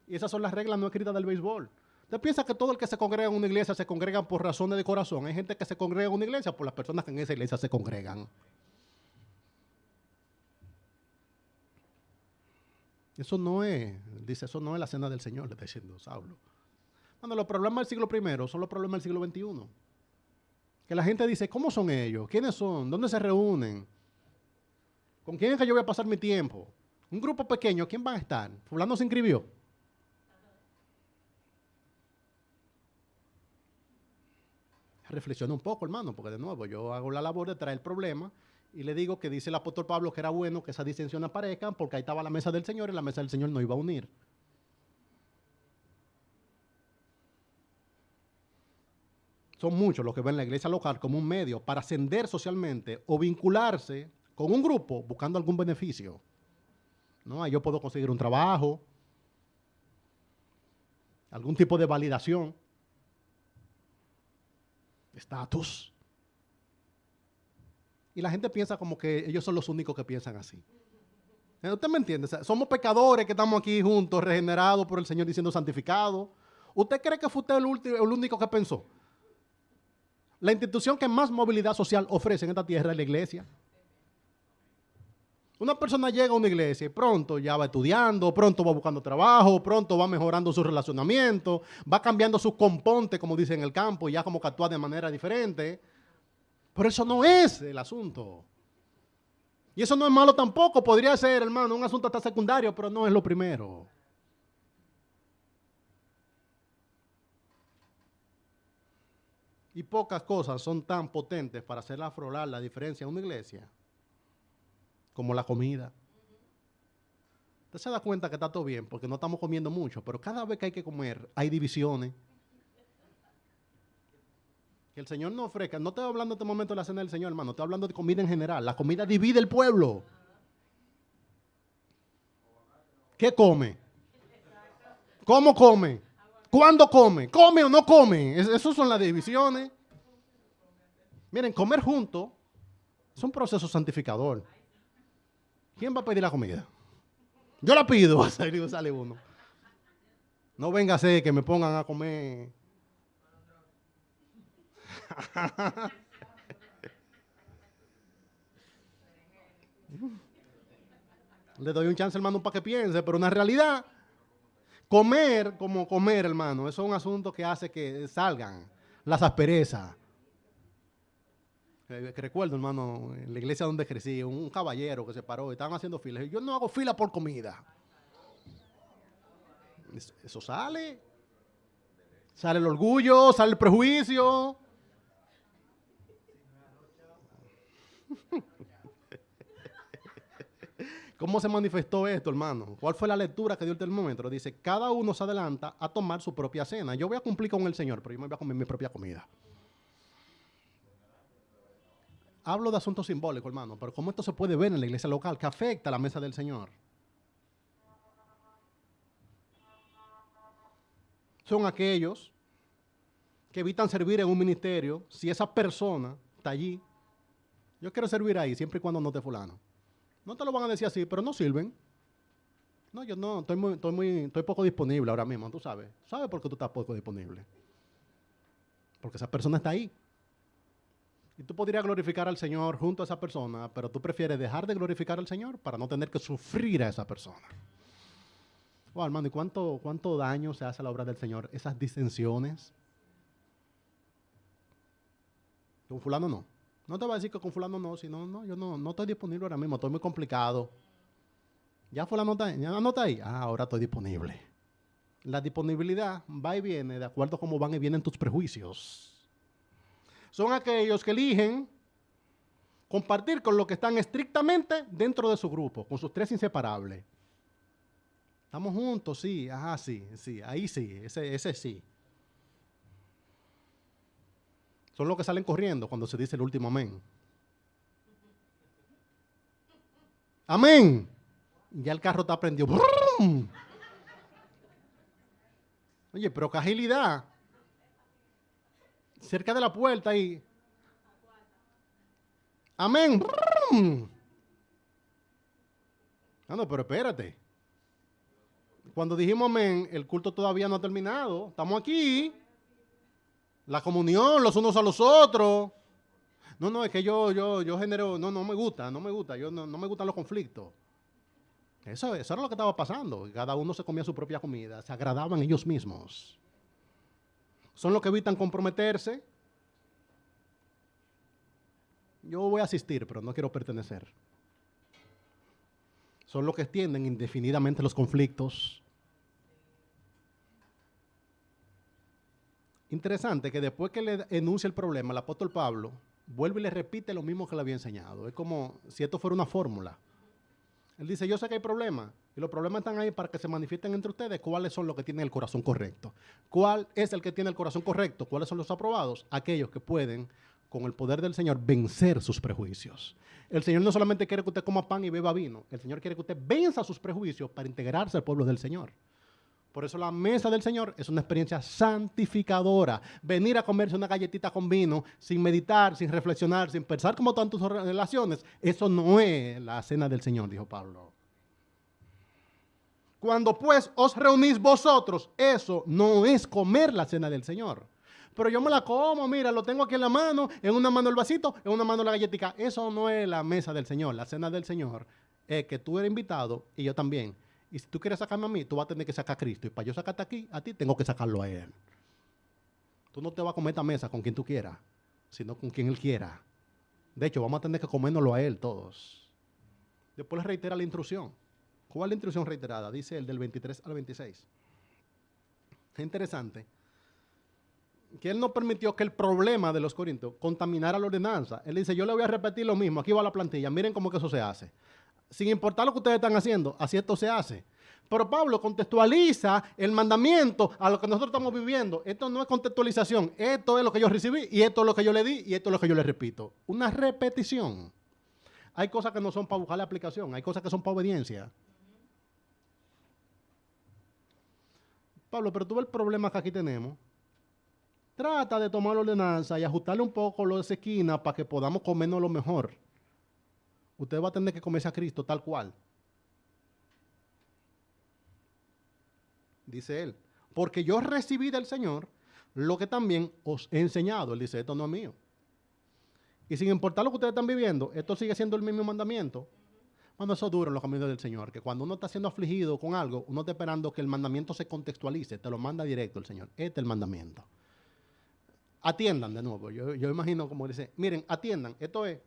Y esas son las reglas no escritas del béisbol. ¿Usted piensa que todo el que se congrega en una iglesia se congrega por razones de corazón? Hay gente que se congrega en una iglesia por las personas que en esa iglesia se congregan. Eso no es, dice, eso no es la cena del Señor, le está diciendo Saulo. Bueno, los problemas del siglo I son los problemas del siglo XXI. Que la gente dice, ¿cómo son ellos? ¿Quiénes son? ¿Dónde se reúnen? ¿Con quién es que yo voy a pasar mi tiempo? Un grupo pequeño, ¿quién va a estar? ¿Fulano se inscribió? Reflexiona un poco, hermano, porque de nuevo yo hago la labor de traer el problema y le digo que dice el apóstol Pablo que era bueno que esas disensiones aparezcan porque ahí estaba la mesa del Señor y la mesa del Señor no iba a unir. Son muchos los que ven la iglesia local como un medio para ascender socialmente o vincularse con un grupo buscando algún beneficio. ¿No? Yo puedo conseguir un trabajo, algún tipo de validación, estatus. Y la gente piensa como que ellos son los únicos que piensan así. ¿Usted me entiende? O sea, somos pecadores que estamos aquí juntos, regenerados por el Señor diciendo santificados. ¿Usted cree que fue usted el único que pensó? La institución que más movilidad social ofrece en esta tierra es la iglesia. Una persona llega a una iglesia y pronto ya va estudiando, pronto va buscando trabajo, pronto va mejorando su relacionamiento, va cambiando su componte, como dicen en el campo, y ya como que actúa de manera diferente. Pero eso no es el asunto. Y eso no es malo tampoco. Podría ser, hermano, un asunto hasta secundario, pero no es lo primero. Y pocas cosas son tan potentes para hacer aflorar la diferencia en una iglesia como la comida. Usted se da cuenta que está todo bien porque no estamos comiendo mucho, pero cada vez que hay que comer hay divisiones. Que el Señor no ofrezca. No estoy hablando en este momento de la cena del Señor, hermano. Estoy hablando de comida en general. La comida divide el pueblo. ¿Qué come? ¿Cómo come? ¿Cuándo come? ¿Come o no come? Esas son las divisiones. Miren, comer juntos es un proceso santificador. ¿Quién va a pedir la comida? Yo la pido, sale uno. No venga a ser que me pongan a comer. Le doy un chance, hermano, para que piense, pero una realidad. Comer como comer, hermano, eso es un asunto que hace que salgan las asperezas. Que recuerdo, hermano, en la iglesia donde crecí, un caballero que se paró y estaban haciendo filas. Yo no hago fila por comida. Eso sale. Sale el orgullo, sale el prejuicio. ¿Cómo se manifestó esto, hermano? ¿Cuál fue la lectura que dio el termómetro? Dice, cada uno se adelanta a tomar su propia cena. Yo voy a cumplir con el Señor, pero yo me voy a comer mi propia comida. Hablo de asuntos simbólicos, hermano, pero ¿cómo esto se puede ver en la iglesia local que afecta a la mesa del Señor? Son aquellos que evitan servir en un ministerio si esa persona está allí. Yo quiero servir ahí, siempre y cuando no te fulano. No te lo van a decir así, pero no sirven. No, yo no, estoy poco disponible ahora mismo, tú sabes. ¿Sabes por qué tú estás poco disponible? Porque esa persona está ahí. Y tú podrías glorificar al Señor junto a esa persona, pero tú prefieres dejar de glorificar al Señor para no tener que sufrir a esa persona. Oh, hermano, ¿y cuánto daño se hace a la obra del Señor? Esas disensiones. Con fulano no. No te va a decir que con fulano no, sino no, yo no estoy disponible ahora mismo, estoy muy complicado. Ya fulano ya no está ahí. Ahora estoy disponible. La disponibilidad va y viene de acuerdo a cómo van y vienen tus prejuicios. Son aquellos que eligen compartir con los que están estrictamente dentro de su grupo, con sus tres inseparables. Estamos juntos, sí, sí, ahí sí, ese sí. Son los que salen corriendo cuando se dice el último amén. Amén. Ya el carro está prendido. ¡Brum! Oye, pero qué agilidad. Cerca de la puerta ahí. Amén. ¡Brum! No, pero espérate. Cuando dijimos amén, el culto todavía no ha terminado. Estamos aquí. La comunión, los unos a los otros. No, es que yo genero, no me gusta, yo no me gustan los conflictos. Eso era lo que estaba pasando. Cada uno se comía su propia comida, se agradaban ellos mismos. Son los que evitan comprometerse. Yo voy a asistir, pero no quiero pertenecer. Son los que extienden indefinidamente los conflictos. Interesante que después que le enuncia el problema, el apóstol Pablo vuelve y le repite lo mismo que le había enseñado. Es como si esto fuera una fórmula. Él dice, yo sé que hay problemas, y los problemas están ahí para que se manifiesten entre ustedes cuáles son los que tienen el corazón correcto. ¿Cuál es el que tiene el corazón correcto? ¿Cuáles son los aprobados? Aquellos que pueden, con el poder del Señor, vencer sus prejuicios. El Señor no solamente quiere que usted coma pan y beba vino, el Señor quiere que usted venza sus prejuicios para integrarse al pueblo del Señor. Por eso la mesa del Señor es una experiencia santificadora. Venir a comerse una galletita con vino, sin meditar, sin reflexionar, sin pensar como tantas relaciones, eso no es la cena del Señor, dijo Pablo. Cuando pues os reunís vosotros, eso no es comer la cena del Señor. Pero yo me la como, mira, lo tengo aquí en la mano, en una mano el vasito, en una mano la galletita. Eso no es la mesa del Señor. La cena del Señor es que tú eres invitado y yo también. Y si tú quieres sacarme a mí, tú vas a tener que sacar a Cristo. Y para yo sacarte aquí, a ti, tengo que sacarlo a Él. Tú no te vas a comer esta mesa con quien tú quieras, sino con quien Él quiera. De hecho, vamos a tener que comérnoslo a Él todos. Después le reitera la instrucción. ¿Cuál es la instrucción reiterada? Dice el del 23 al 26. Es interesante que Él no permitió que el problema de los corintios contaminara la ordenanza. Él dice, yo le voy a repetir lo mismo. Aquí va la plantilla. Miren cómo que eso se hace. Sin importar lo que ustedes están haciendo, así esto se hace. Pero Pablo contextualiza el mandamiento a lo que nosotros estamos viviendo. Esto no es contextualización, esto es lo que yo recibí y esto es lo que yo le di y esto es lo que yo le repito. Una repetición. Hay cosas que no son para buscar la aplicación, hay cosas que son para obediencia. Pablo, pero tú ves el problema que aquí tenemos. Trata de tomar la ordenanza y ajustarle un poco lo de esa esquina para que podamos comernos lo mejor. Usted va a tener que comerse a Cristo tal cual. Dice él, porque yo recibí del Señor lo que también os he enseñado. Él dice, esto no es mío. Y sin importar lo que ustedes están viviendo, esto sigue siendo el mismo mandamiento. Cuando eso dura en los caminos del Señor, que cuando uno está siendo afligido con algo, uno está esperando que el mandamiento se contextualice, te lo manda directo el Señor. Este es el mandamiento. Atiendan de nuevo. Yo imagino como dice, miren, atiendan, esto es,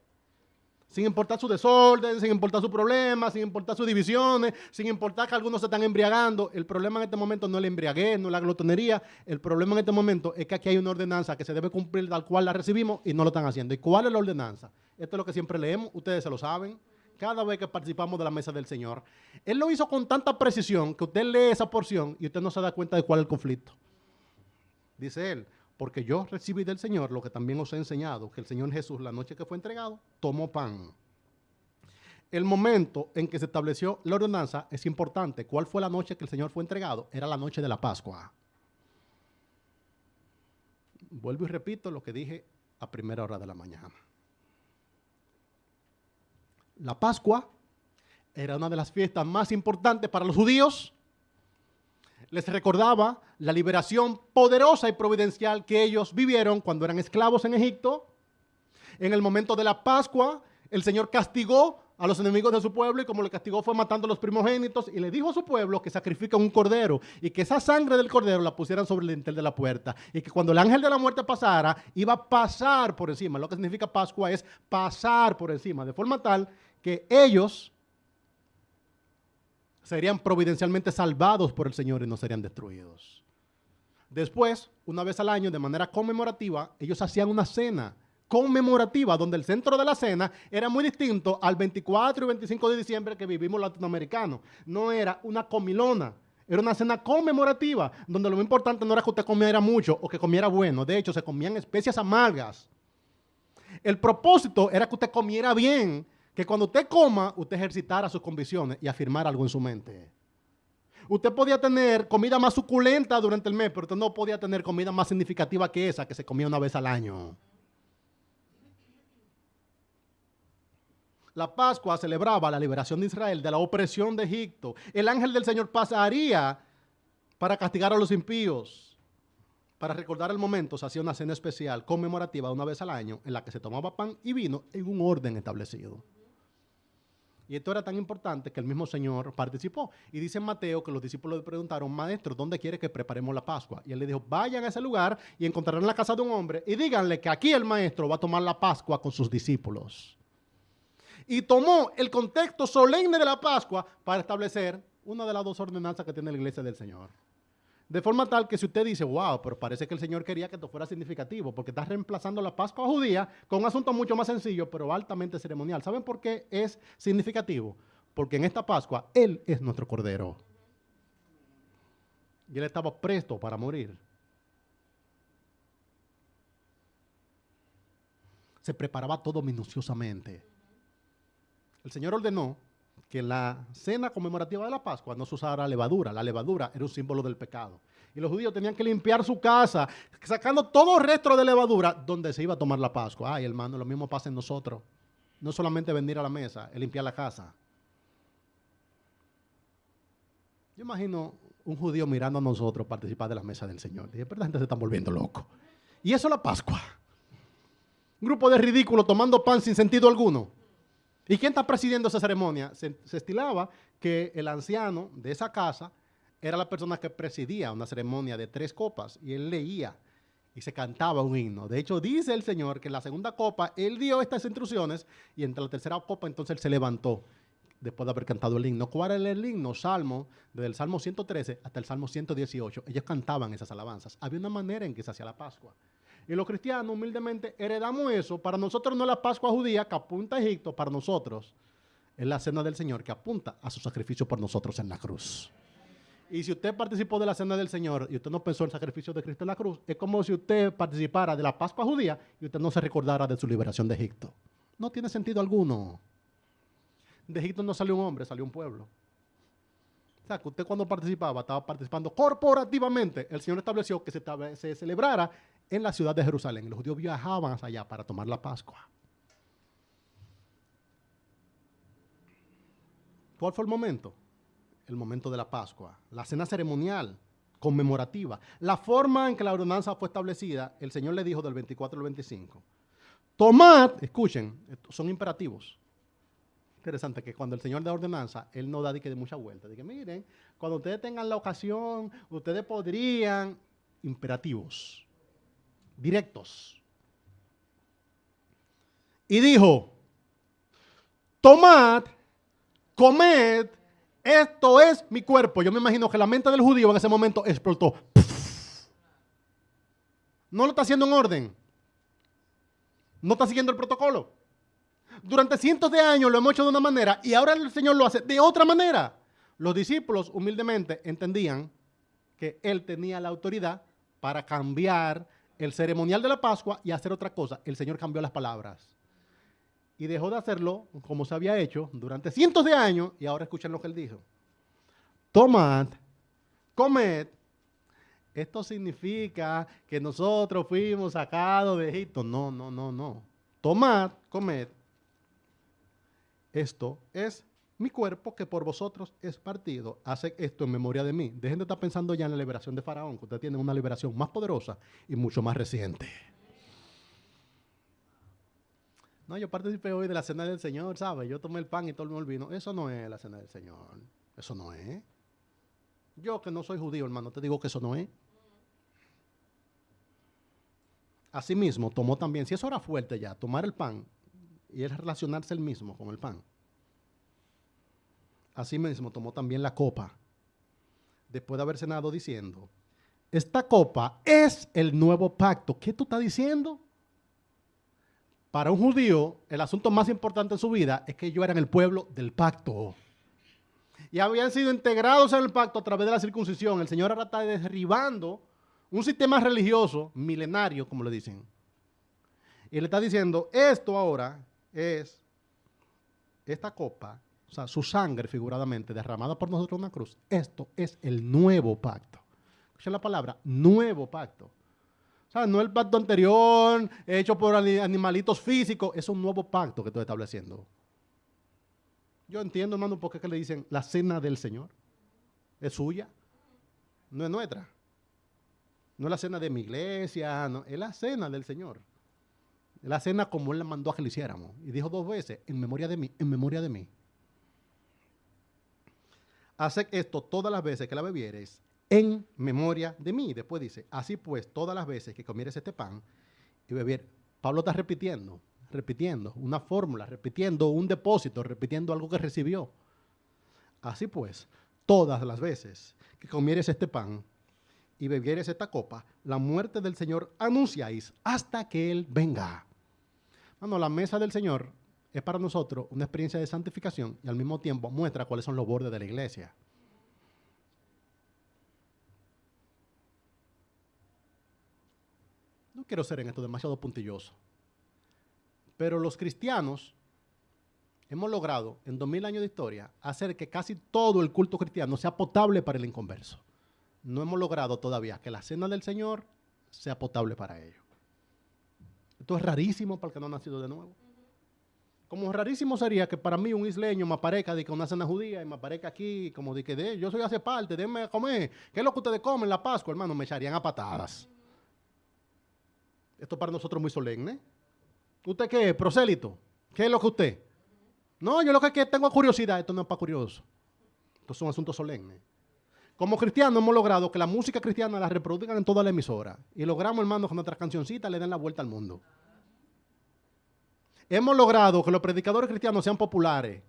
sin importar su desorden, sin importar su problema, sin importar sus divisiones, sin importar que algunos se están embriagando. El problema en este momento no es la embriaguez, no es la glotonería. El problema en este momento es que aquí hay una ordenanza que se debe cumplir tal cual la recibimos y no lo están haciendo. ¿Y cuál es la ordenanza? Esto es lo que siempre leemos, ustedes se lo saben. Cada vez que participamos de la mesa del Señor. Él lo hizo con tanta precisión que usted lee esa porción y usted no se da cuenta de cuál es el conflicto. Dice él, porque yo recibí del Señor lo que también os he enseñado, que el Señor Jesús, la noche que fue entregado, tomó pan. El momento en que se estableció la ordenanza es importante. ¿Cuál fue la noche que el Señor fue entregado? Era la noche de la Pascua. Vuelvo y repito lo que dije a primera hora de la mañana. La Pascua era una de las fiestas más importantes para los judíos. Les recordaba la liberación poderosa y providencial que ellos vivieron cuando eran esclavos en Egipto. En el momento de la Pascua, el Señor castigó a los enemigos de su pueblo y como le castigó fue matando a los primogénitos y le dijo a su pueblo que sacrifican un cordero y que esa sangre del cordero la pusieran sobre el dintel de la puerta y que cuando el ángel de la muerte pasara, iba a pasar por encima. Lo que significa Pascua es pasar por encima, de forma tal que ellos serían providencialmente salvados por el Señor y no serían destruidos. Después, una vez al año, de manera conmemorativa, ellos hacían una cena conmemorativa, donde el centro de la cena era muy distinto al 24 y 25 de diciembre que vivimos los latinoamericanos. No era una comilona, era una cena conmemorativa, donde lo más importante no era que usted comiera mucho o que comiera bueno. De hecho, se comían especias amargas. El propósito era que usted comiera bien, que cuando usted coma, usted ejercitara sus convicciones y afirmara algo en su mente. Usted podía tener comida más suculenta durante el mes, pero usted no podía tener comida más significativa que esa que se comía una vez al año. La Pascua celebraba la liberación de Israel de la opresión de Egipto. El ángel del Señor pasaría para castigar a los impíos. Para recordar el momento, se hacía una cena especial conmemorativa una vez al año en la que se tomaba pan y vino en un orden establecido. Y esto era tan importante que el mismo Señor participó. Y dice en Mateo que los discípulos le preguntaron, maestro, ¿dónde quiere que preparemos la Pascua? Y él le dijo, vayan a ese lugar y encontrarán la casa de un hombre y díganle que aquí el maestro va a tomar la Pascua con sus discípulos. Y tomó el contexto solemne de la Pascua para establecer una de las dos ordenanzas que tiene la iglesia del Señor. De forma tal que si usted dice, wow, pero parece que el Señor quería que esto fuera significativo, porque está reemplazando la Pascua judía con un asunto mucho más sencillo, pero altamente ceremonial. ¿Saben por qué es significativo? Porque en esta Pascua, Él es nuestro Cordero. Y Él estaba presto para morir. Se preparaba todo minuciosamente. El Señor ordenó que en la cena conmemorativa de la Pascua no se usara levadura. La levadura era un símbolo del pecado. Y los judíos tenían que limpiar su casa, sacando todo resto de levadura donde se iba a tomar la Pascua. Ay, hermano, lo mismo pasa en nosotros. No solamente venir a la mesa, es limpiar la casa. Yo imagino un judío mirando a nosotros participar de la mesa del Señor. Dije, pero la gente se está volviendo loco. Y eso es la Pascua. Un grupo de ridículos tomando pan sin sentido alguno. ¿Y quién está presidiendo esa ceremonia? Se estilaba que el anciano de esa casa era la persona que presidía una ceremonia de 3 copas y él leía y se cantaba un himno. De hecho, dice el Señor que en la segunda copa él dio estas instrucciones y entre la tercera copa entonces él se levantó después de haber cantado el himno. ¿Cuál era el himno? Salmo, desde el Salmo 113 hasta el Salmo 118. Ellos cantaban esas alabanzas. Había una manera en que se hacía la Pascua. Y los cristianos humildemente heredamos eso. Para nosotros no es la Pascua judía que apunta a Egipto, para nosotros es la cena del Señor que apunta a su sacrificio por nosotros en la cruz. Y si usted participó de la cena del Señor y usted no pensó en el sacrificio de Cristo en la cruz, es como si usted participara de la Pascua judía y usted no se recordara de su liberación de Egipto. No tiene sentido alguno. De Egipto no salió un hombre, salió un pueblo. O sea, que usted cuando participaba, estaba participando corporativamente. El Señor estableció que se celebrara en la ciudad de Jerusalén. Los judíos viajaban hacia allá para tomar la Pascua. ¿Cuál fue el momento? El momento de la Pascua, la cena ceremonial, conmemorativa. La forma en que la ordenanza fue establecida, el Señor le dijo del 24 al 25. Tomad, escuchen, son imperativos. Interesante que cuando el Señor da ordenanza, Él no da de mucha vuelta. Dice, miren, cuando ustedes tengan la ocasión, ustedes podrían, imperativos, directos. Y dijo, tomad, comed, esto es mi cuerpo. Yo me imagino que la mente del judío en ese momento explotó. No lo está haciendo en orden. No está siguiendo el protocolo. Durante cientos de años lo hemos hecho de una manera y ahora el Señor lo hace de otra manera. Los discípulos humildemente entendían que Él tenía la autoridad para cambiar el ceremonial de la Pascua y hacer otra cosa. El Señor cambió las palabras. Y dejó de hacerlo como se había hecho durante cientos de años y ahora escuchen lo que Él dijo. Tomad, comed. Esto significa que nosotros fuimos sacados de Egipto. No, no, no, no. Tomad, comed. Esto es mi cuerpo que por vosotros es partido. Haced esto en memoria de mí. Dejen de estar pensando ya en la liberación de Faraón, que ustedes tienen una liberación más poderosa y mucho más reciente. No, yo participé hoy de la cena del Señor, ¿sabes? Yo tomé el pan y todo el vino. Eso no es la cena del Señor. Eso no es. Yo que no soy judío, hermano, te digo que eso no es. Asimismo, tomó también, si eso era fuerte ya, tomar el pan y es relacionarse él mismo con el pan. Asimismo, tomó también la copa, después de haber cenado diciendo, esta copa es el nuevo pacto. ¿Qué tú estás diciendo? Para un judío, el asunto más importante en su vida es que ellos eran el pueblo del pacto. Y habían sido integrados en el pacto a través de la circuncisión. El Señor ahora está derribando un sistema religioso milenario, como le dicen. Y le está diciendo, esto ahora es esta copa, o sea, su sangre figuradamente derramada por nosotros en una cruz. Esto es el nuevo pacto. Escuchen la palabra, nuevo pacto. O sea, no el pacto anterior, hecho por animalitos físicos. Es un nuevo pacto que estoy estableciendo. Yo entiendo, hermano, por qué le dicen la cena del Señor. Es suya, no es nuestra. No es la cena de mi iglesia, no, es la cena del Señor. Es la cena como Él la mandó a que la hiciéramos. Y dijo 2 veces, en memoria de mí, en memoria de mí. Haced esto todas las veces que la bebiereis, en memoria de mí. Después dice, así pues, todas las veces que comieres este pan y beber. Pablo está repitiendo una fórmula, repitiendo un depósito, repitiendo algo que recibió. Así pues, todas las veces que comieres este pan y bebieres esta copa, la muerte del Señor anunciáis hasta que Él venga. Bueno, la mesa del Señor es para nosotros una experiencia de santificación y al mismo tiempo muestra cuáles son los bordes de la iglesia. No quiero ser en esto demasiado puntilloso, pero los cristianos hemos logrado en 2000 años de historia hacer que casi todo el culto cristiano sea potable para el inconverso. No hemos logrado todavía que la cena del Señor sea potable para ellos. Esto es rarísimo para el que no ha nacido de nuevo. Como rarísimo sería que para mí un isleño me aparezca de que una cena judía y me aparezca aquí como de que yo soy hace parte, déjenme comer. ¿Qué es lo que ustedes comen la Pascua, hermano? Me echarían a patadas. Esto para nosotros es muy solemne. ¿Usted qué es? ¿Prosélito? ¿Qué es lo que usted? No, yo lo que tengo curiosidad. Esto no es para curioso. Esto es un asunto solemne. Como cristianos hemos logrado que la música cristiana la reproduzcan en toda la emisora. Y logramos, hermano, que nuestras cancioncitas le den la vuelta al mundo. Hemos logrado que los predicadores cristianos sean populares.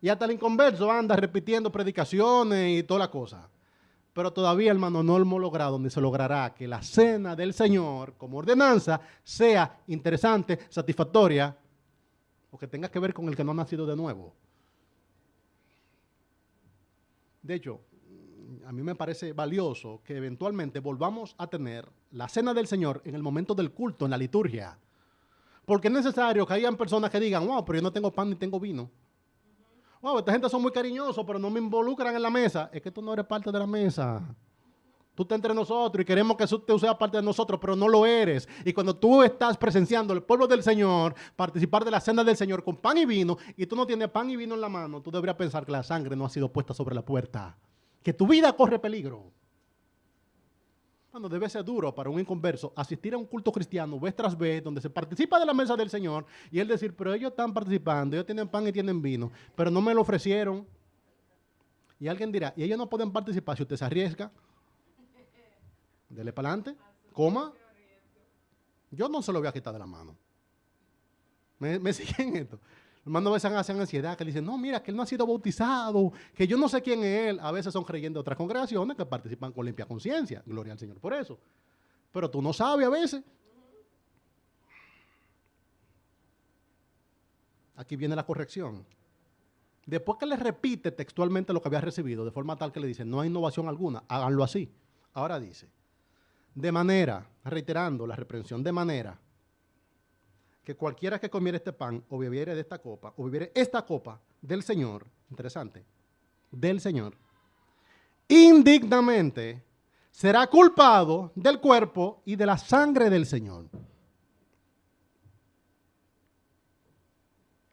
Y hasta el inconverso anda repitiendo predicaciones y toda la cosa. Pero todavía, hermano, no hemos logrado ni se logrará que la cena del Señor, como ordenanza, sea interesante, satisfactoria, o que tenga que ver con el que no ha nacido de nuevo. De hecho, a mí me parece valioso que eventualmente volvamos a tener la cena del Señor en el momento del culto, en la liturgia. Porque es necesario que hayan personas que digan, wow, pero yo no tengo pan ni tengo vino. wow, esta gente son muy cariñosos, pero no me involucran en la mesa. Es que tú no eres parte de la mesa. Tú estás entre nosotros y queremos que tú seas parte de nosotros, pero no lo eres. Y cuando tú estás presenciando el pueblo del Señor, participar de la cena del Señor con pan y vino, y tú no tienes pan y vino en la mano, tú deberías pensar que la sangre no ha sido puesta sobre la puerta, que tu vida corre peligro. Bueno, debe ser duro para un inconverso asistir a un culto cristiano vez tras vez, donde se participa de la mesa del Señor, y él decir, pero ellos están participando, ellos tienen pan y tienen vino, pero no me lo ofrecieron. Y alguien dirá, ¿y ellos no pueden participar si usted se arriesga? Dele para adelante, coma. Yo no se lo voy a quitar de la mano. ¿Me siguen esto? Hermanos, a veces hacen ansiedad, que dicen, no, mira, que él no ha sido bautizado, que yo no sé quién es él. A veces son creyentes de otras congregaciones que participan con limpia conciencia. Gloria al Señor por eso. Pero tú no sabes a veces. Aquí viene la corrección. Después que le repite textualmente lo que había recibido, de forma tal que le dice, no hay innovación alguna, háganlo así. Ahora dice, de manera, reiterando la reprensión, de manera que cualquiera que comiera este pan o bebiere de esta copa, o bebiere esta copa del Señor, interesante, del Señor, indignamente será culpado del cuerpo y de la sangre del Señor.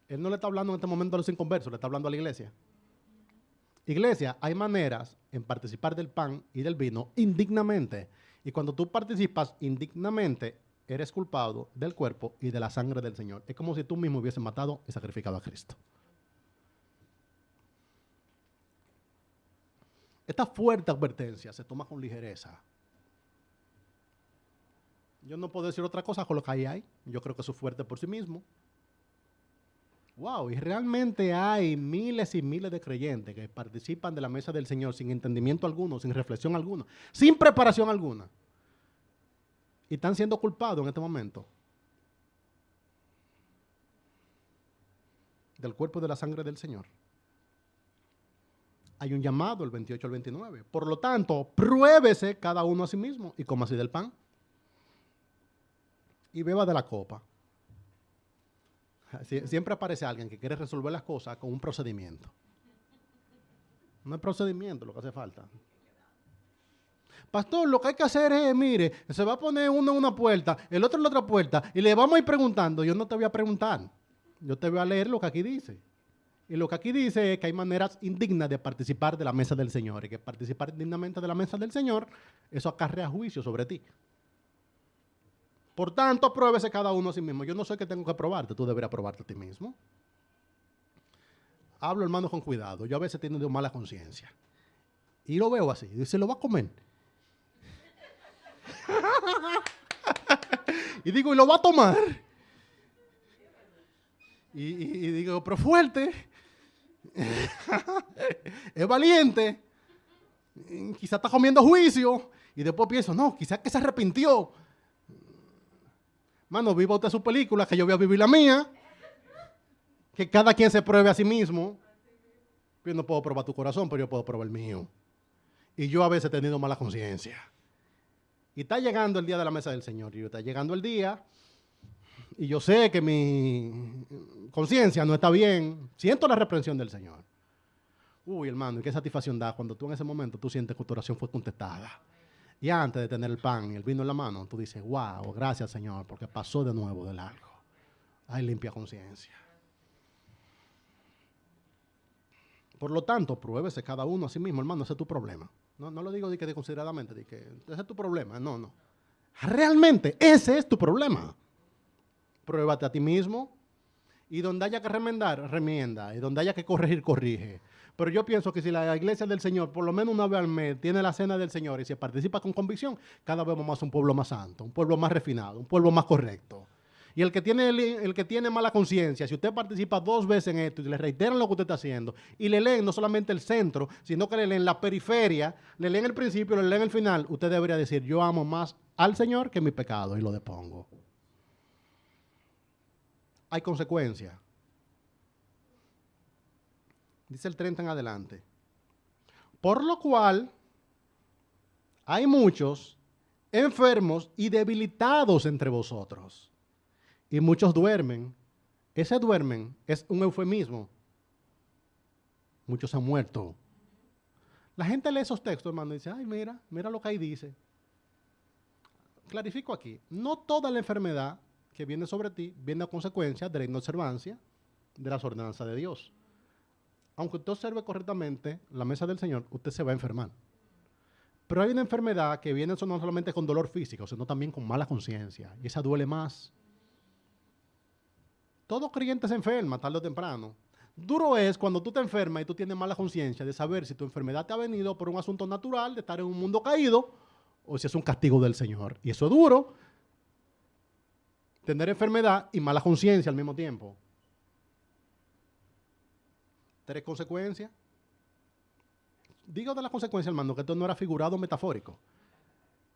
Él no le está hablando en este momento a los inconversos, le está hablando a la iglesia. Iglesia, hay maneras en participar del pan y del vino indignamente. Y cuando tú participas indignamente, eres culpado del cuerpo y de la sangre del Señor. Es como si tú mismo hubieses matado y sacrificado a Cristo. Esta fuerte advertencia se toma con ligereza. Yo no puedo decir otra cosa con lo que hay. Yo creo que eso es fuerte por sí mismo. Wow, y realmente hay miles y miles de creyentes que participan de la mesa del Señor sin entendimiento alguno, sin reflexión alguna, sin preparación alguna. Y están siendo culpados en este momento del cuerpo y de la sangre del Señor. Hay un llamado, el 28 al 29. Por lo tanto, pruébese cada uno a sí mismo y coma así del pan y beba de la copa. Siempre aparece alguien que quiere resolver las cosas con un procedimiento. No es procedimiento lo que hace falta. Pastor, lo que hay que hacer es, mire, se va a poner uno en una puerta, el otro en la otra puerta, y le vamos a ir preguntando. Yo no te voy a preguntar, yo te voy a leer lo que aquí dice. Y lo que aquí dice es que hay maneras indignas de participar de la mesa del Señor, y que participar indignamente de la mesa del Señor, eso acarrea juicio sobre ti. Por tanto, pruébese cada uno a sí mismo. Yo no sé qué tengo que probarte, tú deberías probarte a ti mismo. Hablo, hermano, con cuidado. Yo a veces tengo mala conciencia. Y lo veo así, dice, lo va a comer. Y digo, y lo va a tomar. Y digo, pero fuerte. Es valiente. Quizá está comiendo juicio. Y después pienso, no, quizás que se arrepintió. Mano, viva usted su película, que yo voy a vivir la mía. Que cada quien se pruebe a sí mismo. Yo no puedo probar tu corazón, pero yo puedo probar el mío. Y yo a veces he tenido mala conciencia. Y está llegando el día de la mesa del Señor. Y está llegando el día. Y yo sé que mi conciencia no está bien. Siento la reprensión del Señor. Uy, hermano, y qué satisfacción da cuando tú en ese momento tú sientes que tu oración fue contestada. Y antes de tener el pan y el vino en la mano, tú dices, wow, gracias, Señor, porque pasó de nuevo de largo. Hay limpia conciencia. Por lo tanto, pruébese cada uno a sí mismo, hermano, ese es tu problema. No lo digo de que desconsideradamente, de que ese es tu problema. No. Realmente, ese es tu problema. Pruébate a ti mismo. Y donde haya que remendar, remienda. Y donde haya que corregir, corrige. Pero yo pienso que si la iglesia del Señor, por lo menos una vez al mes, tiene la cena del Señor y se participa con convicción, cada vez vamos a un pueblo más santo, un pueblo más refinado, un pueblo más correcto. Y el que tiene mala conciencia, si usted participa 2 veces en esto y le reiteran lo que usted está haciendo, y le leen no solamente el centro, sino que le leen la periferia, le leen el principio, le leen el final, usted debería decir, yo amo más al Señor que mi pecado, y lo depongo. Hay consecuencias. Dice el 30 en adelante. Por lo cual, hay muchos enfermos y debilitados entre vosotros. Y muchos duermen. Ese duermen es un eufemismo. muchos han muerto. La gente lee esos textos, hermano, y dice, ay, mira lo que ahí dice. Clarifico aquí, no toda la enfermedad que viene sobre ti viene a consecuencia de la inobservancia de las ordenanzas de Dios. Aunque usted observe correctamente la mesa del Señor, usted se va a enfermar. Pero hay una enfermedad que viene no solamente con dolor físico, sino también con mala conciencia. Y esa duele más. Todo creyente se enferma tarde o temprano. Duro es cuando tú te enfermas y tú tienes mala conciencia de saber si tu enfermedad te ha venido por un asunto natural, de estar en un mundo caído, o si es un castigo del Señor. Y eso es duro. Tener enfermedad y mala conciencia al mismo tiempo. 3 consecuencias. Digo de las consecuencias, hermano, que esto no era figurado metafórico.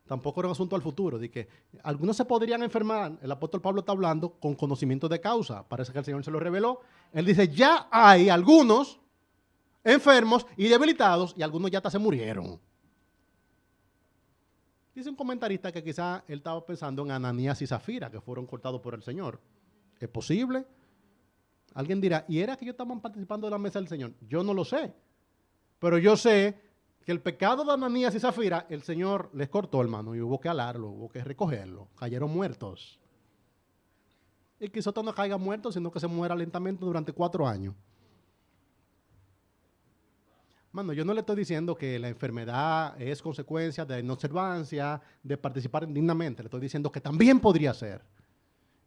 Tampoco era un asunto al futuro. De que algunos se podrían enfermar. El apóstol Pablo está hablando con conocimiento de causa. Parece que el Señor se lo reveló. Él dice, ya hay algunos enfermos y debilitados y algunos ya hasta se murieron. Dice un comentarista que quizá él estaba pensando en Ananías y Zafira, que fueron cortados por el Señor. ¿Es posible? Alguien dirá, ¿y era que ellos estaban participando de la mesa del Señor? Yo no lo sé. Pero yo sé que el pecado de Ananías y Zafira, el Señor les cortó, hermano, y hubo que alarlo, hubo que recogerlo. Cayeron muertos. Y quizás no caiga muerto, sino que se muera lentamente durante 4 años. Mano, yo no le estoy diciendo que la enfermedad es consecuencia de inobservancia, de participar indignamente. Le estoy diciendo que también podría ser.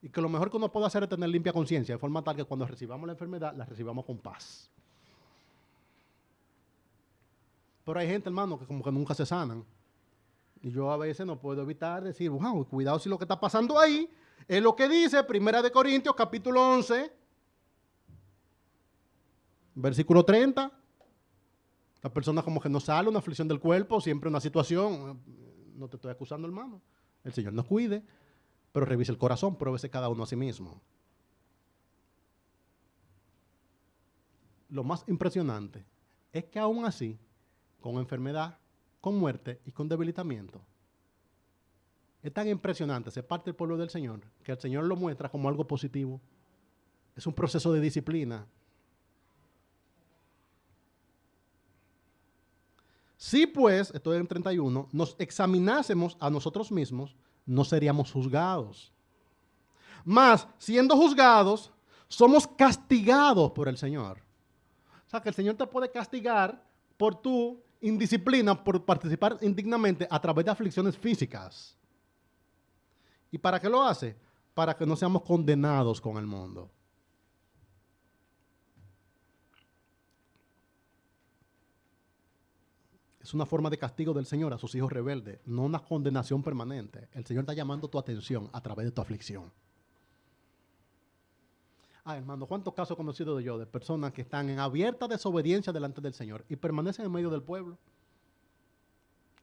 Y que lo mejor que uno puede hacer es tener limpia conciencia, de forma tal que cuando recibamos la enfermedad, la recibamos con paz. Pero hay gente, hermano, que como que nunca se sanan. Y yo a veces no puedo evitar decir, wow, cuidado si lo que está pasando ahí es lo que dice 1 Corintios capítulo 11, versículo 30. La persona como que no sale, una aflicción del cuerpo, siempre una situación. No te estoy acusando, hermano. El Señor nos cuide, pero revise el corazón, pruébese cada uno a sí mismo. Lo más impresionante es que aún así, con enfermedad, con muerte y con debilitamiento, es tan impresionante ser parte del pueblo del Señor, que el Señor lo muestra como algo positivo. Es un proceso de disciplina. Si pues, estoy en 31, nos examinásemos a nosotros mismos, no seríamos juzgados. Mas, siendo juzgados, somos castigados por el Señor. O sea, que el Señor te puede castigar por tu indisciplina, por participar indignamente a través de aflicciones físicas. ¿Y para qué lo hace? Para que no seamos condenados con el mundo. Es una forma de castigo del Señor a sus hijos rebeldes, no una condenación permanente. El Señor está llamando tu atención a través de tu aflicción. Hermano, ¿cuántos casos he conocido yo de personas que están en abierta desobediencia delante del Señor y permanecen en medio del pueblo?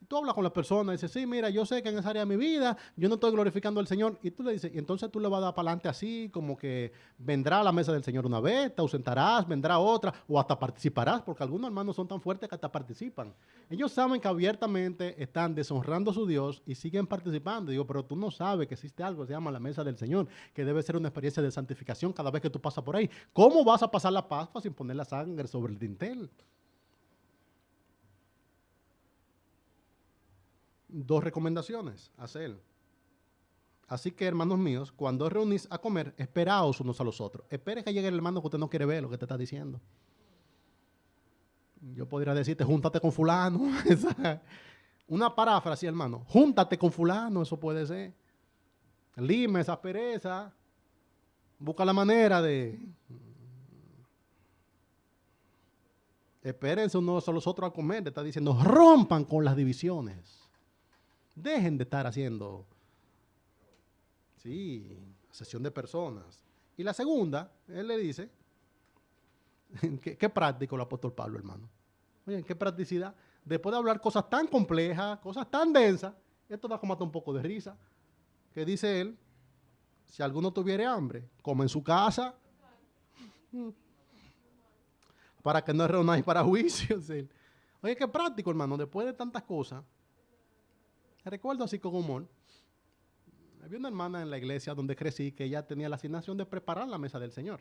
Tú hablas con la persona y dices, sí, mira, yo sé que en esa área de mi vida yo no estoy glorificando al Señor. Y tú le dices, y entonces tú le vas a dar para adelante así, como que vendrá a la mesa del Señor una vez, te ausentarás, vendrá otra, o hasta participarás, porque algunos hermanos son tan fuertes que hasta participan. Ellos saben que abiertamente están deshonrando a su Dios y siguen participando. Digo, pero tú no sabes que existe algo que se llama la mesa del Señor, que debe ser una experiencia de santificación cada vez que tú pasas por ahí. ¿Cómo vas a pasar la Pascua sin poner la sangre sobre el dintel? 2 recomendaciones a hacer. Así que, hermanos míos, cuando os reunís a comer, esperaos unos a los otros. Espere que llegue el hermano que usted no quiere ver lo que te está diciendo. Yo podría decirte, júntate con fulano. Una paráfrasis, hermano. Júntate con fulano, eso puede ser. Lime esa pereza. Busca la manera de... Espérense unos a los otros a comer. Te está diciendo, rompan con las divisiones. Dejen de estar haciendo, sí, sesión de personas. Y la segunda, él le dice, qué práctico el apóstol Pablo, hermano. Oye, qué practicidad. Después de hablar cosas tan complejas, cosas tan densas, esto da como hasta un poco de risa. Que dice él, si alguno tuviere hambre, come en su casa, para que no reunáis para juicios. Oye, qué práctico, hermano, después de tantas cosas. Recuerdo así con humor, había una hermana en la iglesia donde crecí que ella tenía la asignación de preparar la mesa del Señor.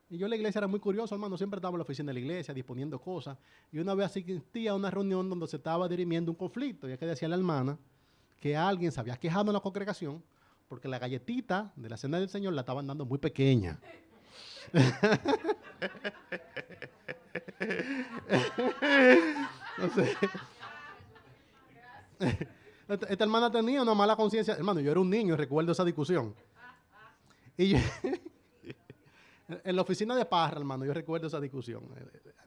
Y yo en la iglesia era muy curioso, hermano, siempre estaba en la oficina de la iglesia disponiendo cosas. Y una vez asistí a una reunión donde se estaba dirimiendo un conflicto, ya que decía la hermana que alguien se había quejado en la congregación porque la galletita de la cena del Señor la estaban dando muy pequeña. Entonces, esta hermana tenía una mala conciencia. Hermano, yo era un niño y recuerdo esa discusión. Y yo, en la oficina de Parra, hermano, yo recuerdo esa discusión.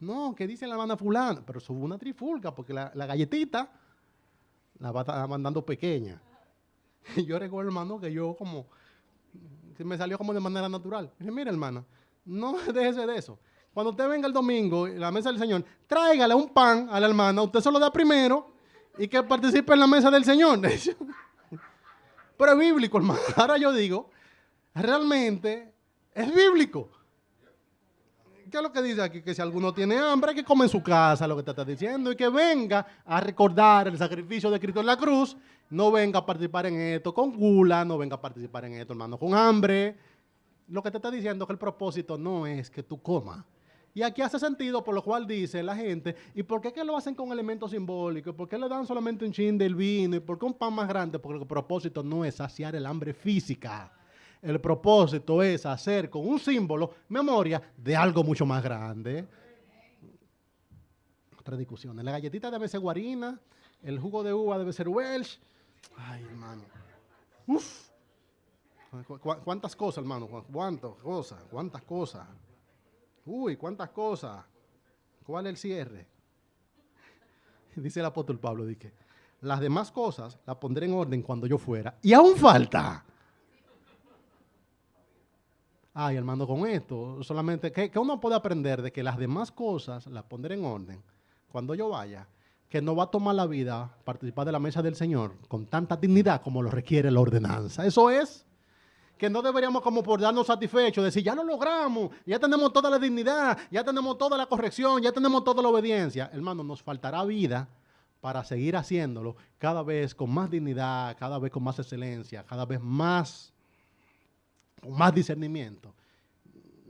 No, ¿qué dice la hermana fulana? Pero hubo una trifulca porque la galletita la va mandando pequeña. Y yo recuerdo, hermano, que yo como, que me salió como de manera natural. Dije, mira, hermana, no déjese de eso. Cuando usted venga el domingo, en la mesa del Señor, tráigale un pan a la hermana, usted se lo da primero y que participe en la mesa del Señor. Pero es bíblico, hermano. Ahora yo digo, realmente es bíblico. ¿Qué es lo que dice aquí? Que si alguno tiene hambre, que come en su casa, lo que te está diciendo, y que venga a recordar el sacrificio de Cristo en la cruz. No venga a participar en esto con gula, no venga a participar en esto, hermano, con hambre. Lo que te está diciendo es que el propósito no es que tú comas. Y aquí hace sentido, por lo cual dice la gente, ¿y por qué que lo hacen con elementos simbólicos? ¿Por qué le dan solamente un chin del vino? ¿Y por qué un pan más grande? Porque el propósito no es saciar el hambre física. El propósito es hacer con un símbolo memoria de algo mucho más grande. Otra discusión. La galletita debe ser guarina, el jugo de uva debe ser Welch. Ay, hermano. Uf. ¿Cuántas cosas, hermano? ¿Cuántas cosas? Uy, ¿cuántas cosas? ¿Cuál es el cierre? Dice el apóstol Pablo, dice, las demás cosas las pondré en orden cuando yo fuera. Y aún falta. Ay, hermano, con esto, solamente que uno puede aprender de que las demás cosas las pondré en orden cuando yo vaya, que no va a tomar la vida participar de la mesa del Señor con tanta dignidad como lo requiere la ordenanza. Eso es que no deberíamos como por darnos satisfechos, decir, ya lo logramos, ya tenemos toda la dignidad, ya tenemos toda la corrección, ya tenemos toda la obediencia. Hermano, nos faltará vida para seguir haciéndolo cada vez con más dignidad, cada vez con más excelencia, cada vez más, con más discernimiento.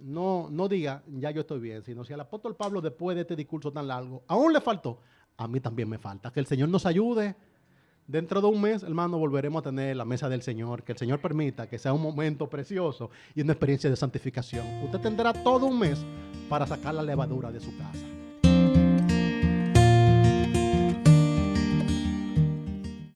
No diga, ya yo estoy bien, sino si al apóstol Pablo después de este discurso tan largo, aún le faltó, a mí también me falta. Que el Señor nos ayude. Dentro de un mes, hermano, volveremos a tener la mesa del Señor. Que el Señor permita que sea un momento precioso y una experiencia de santificación. Usted tendrá todo un mes para sacar la levadura de su casa.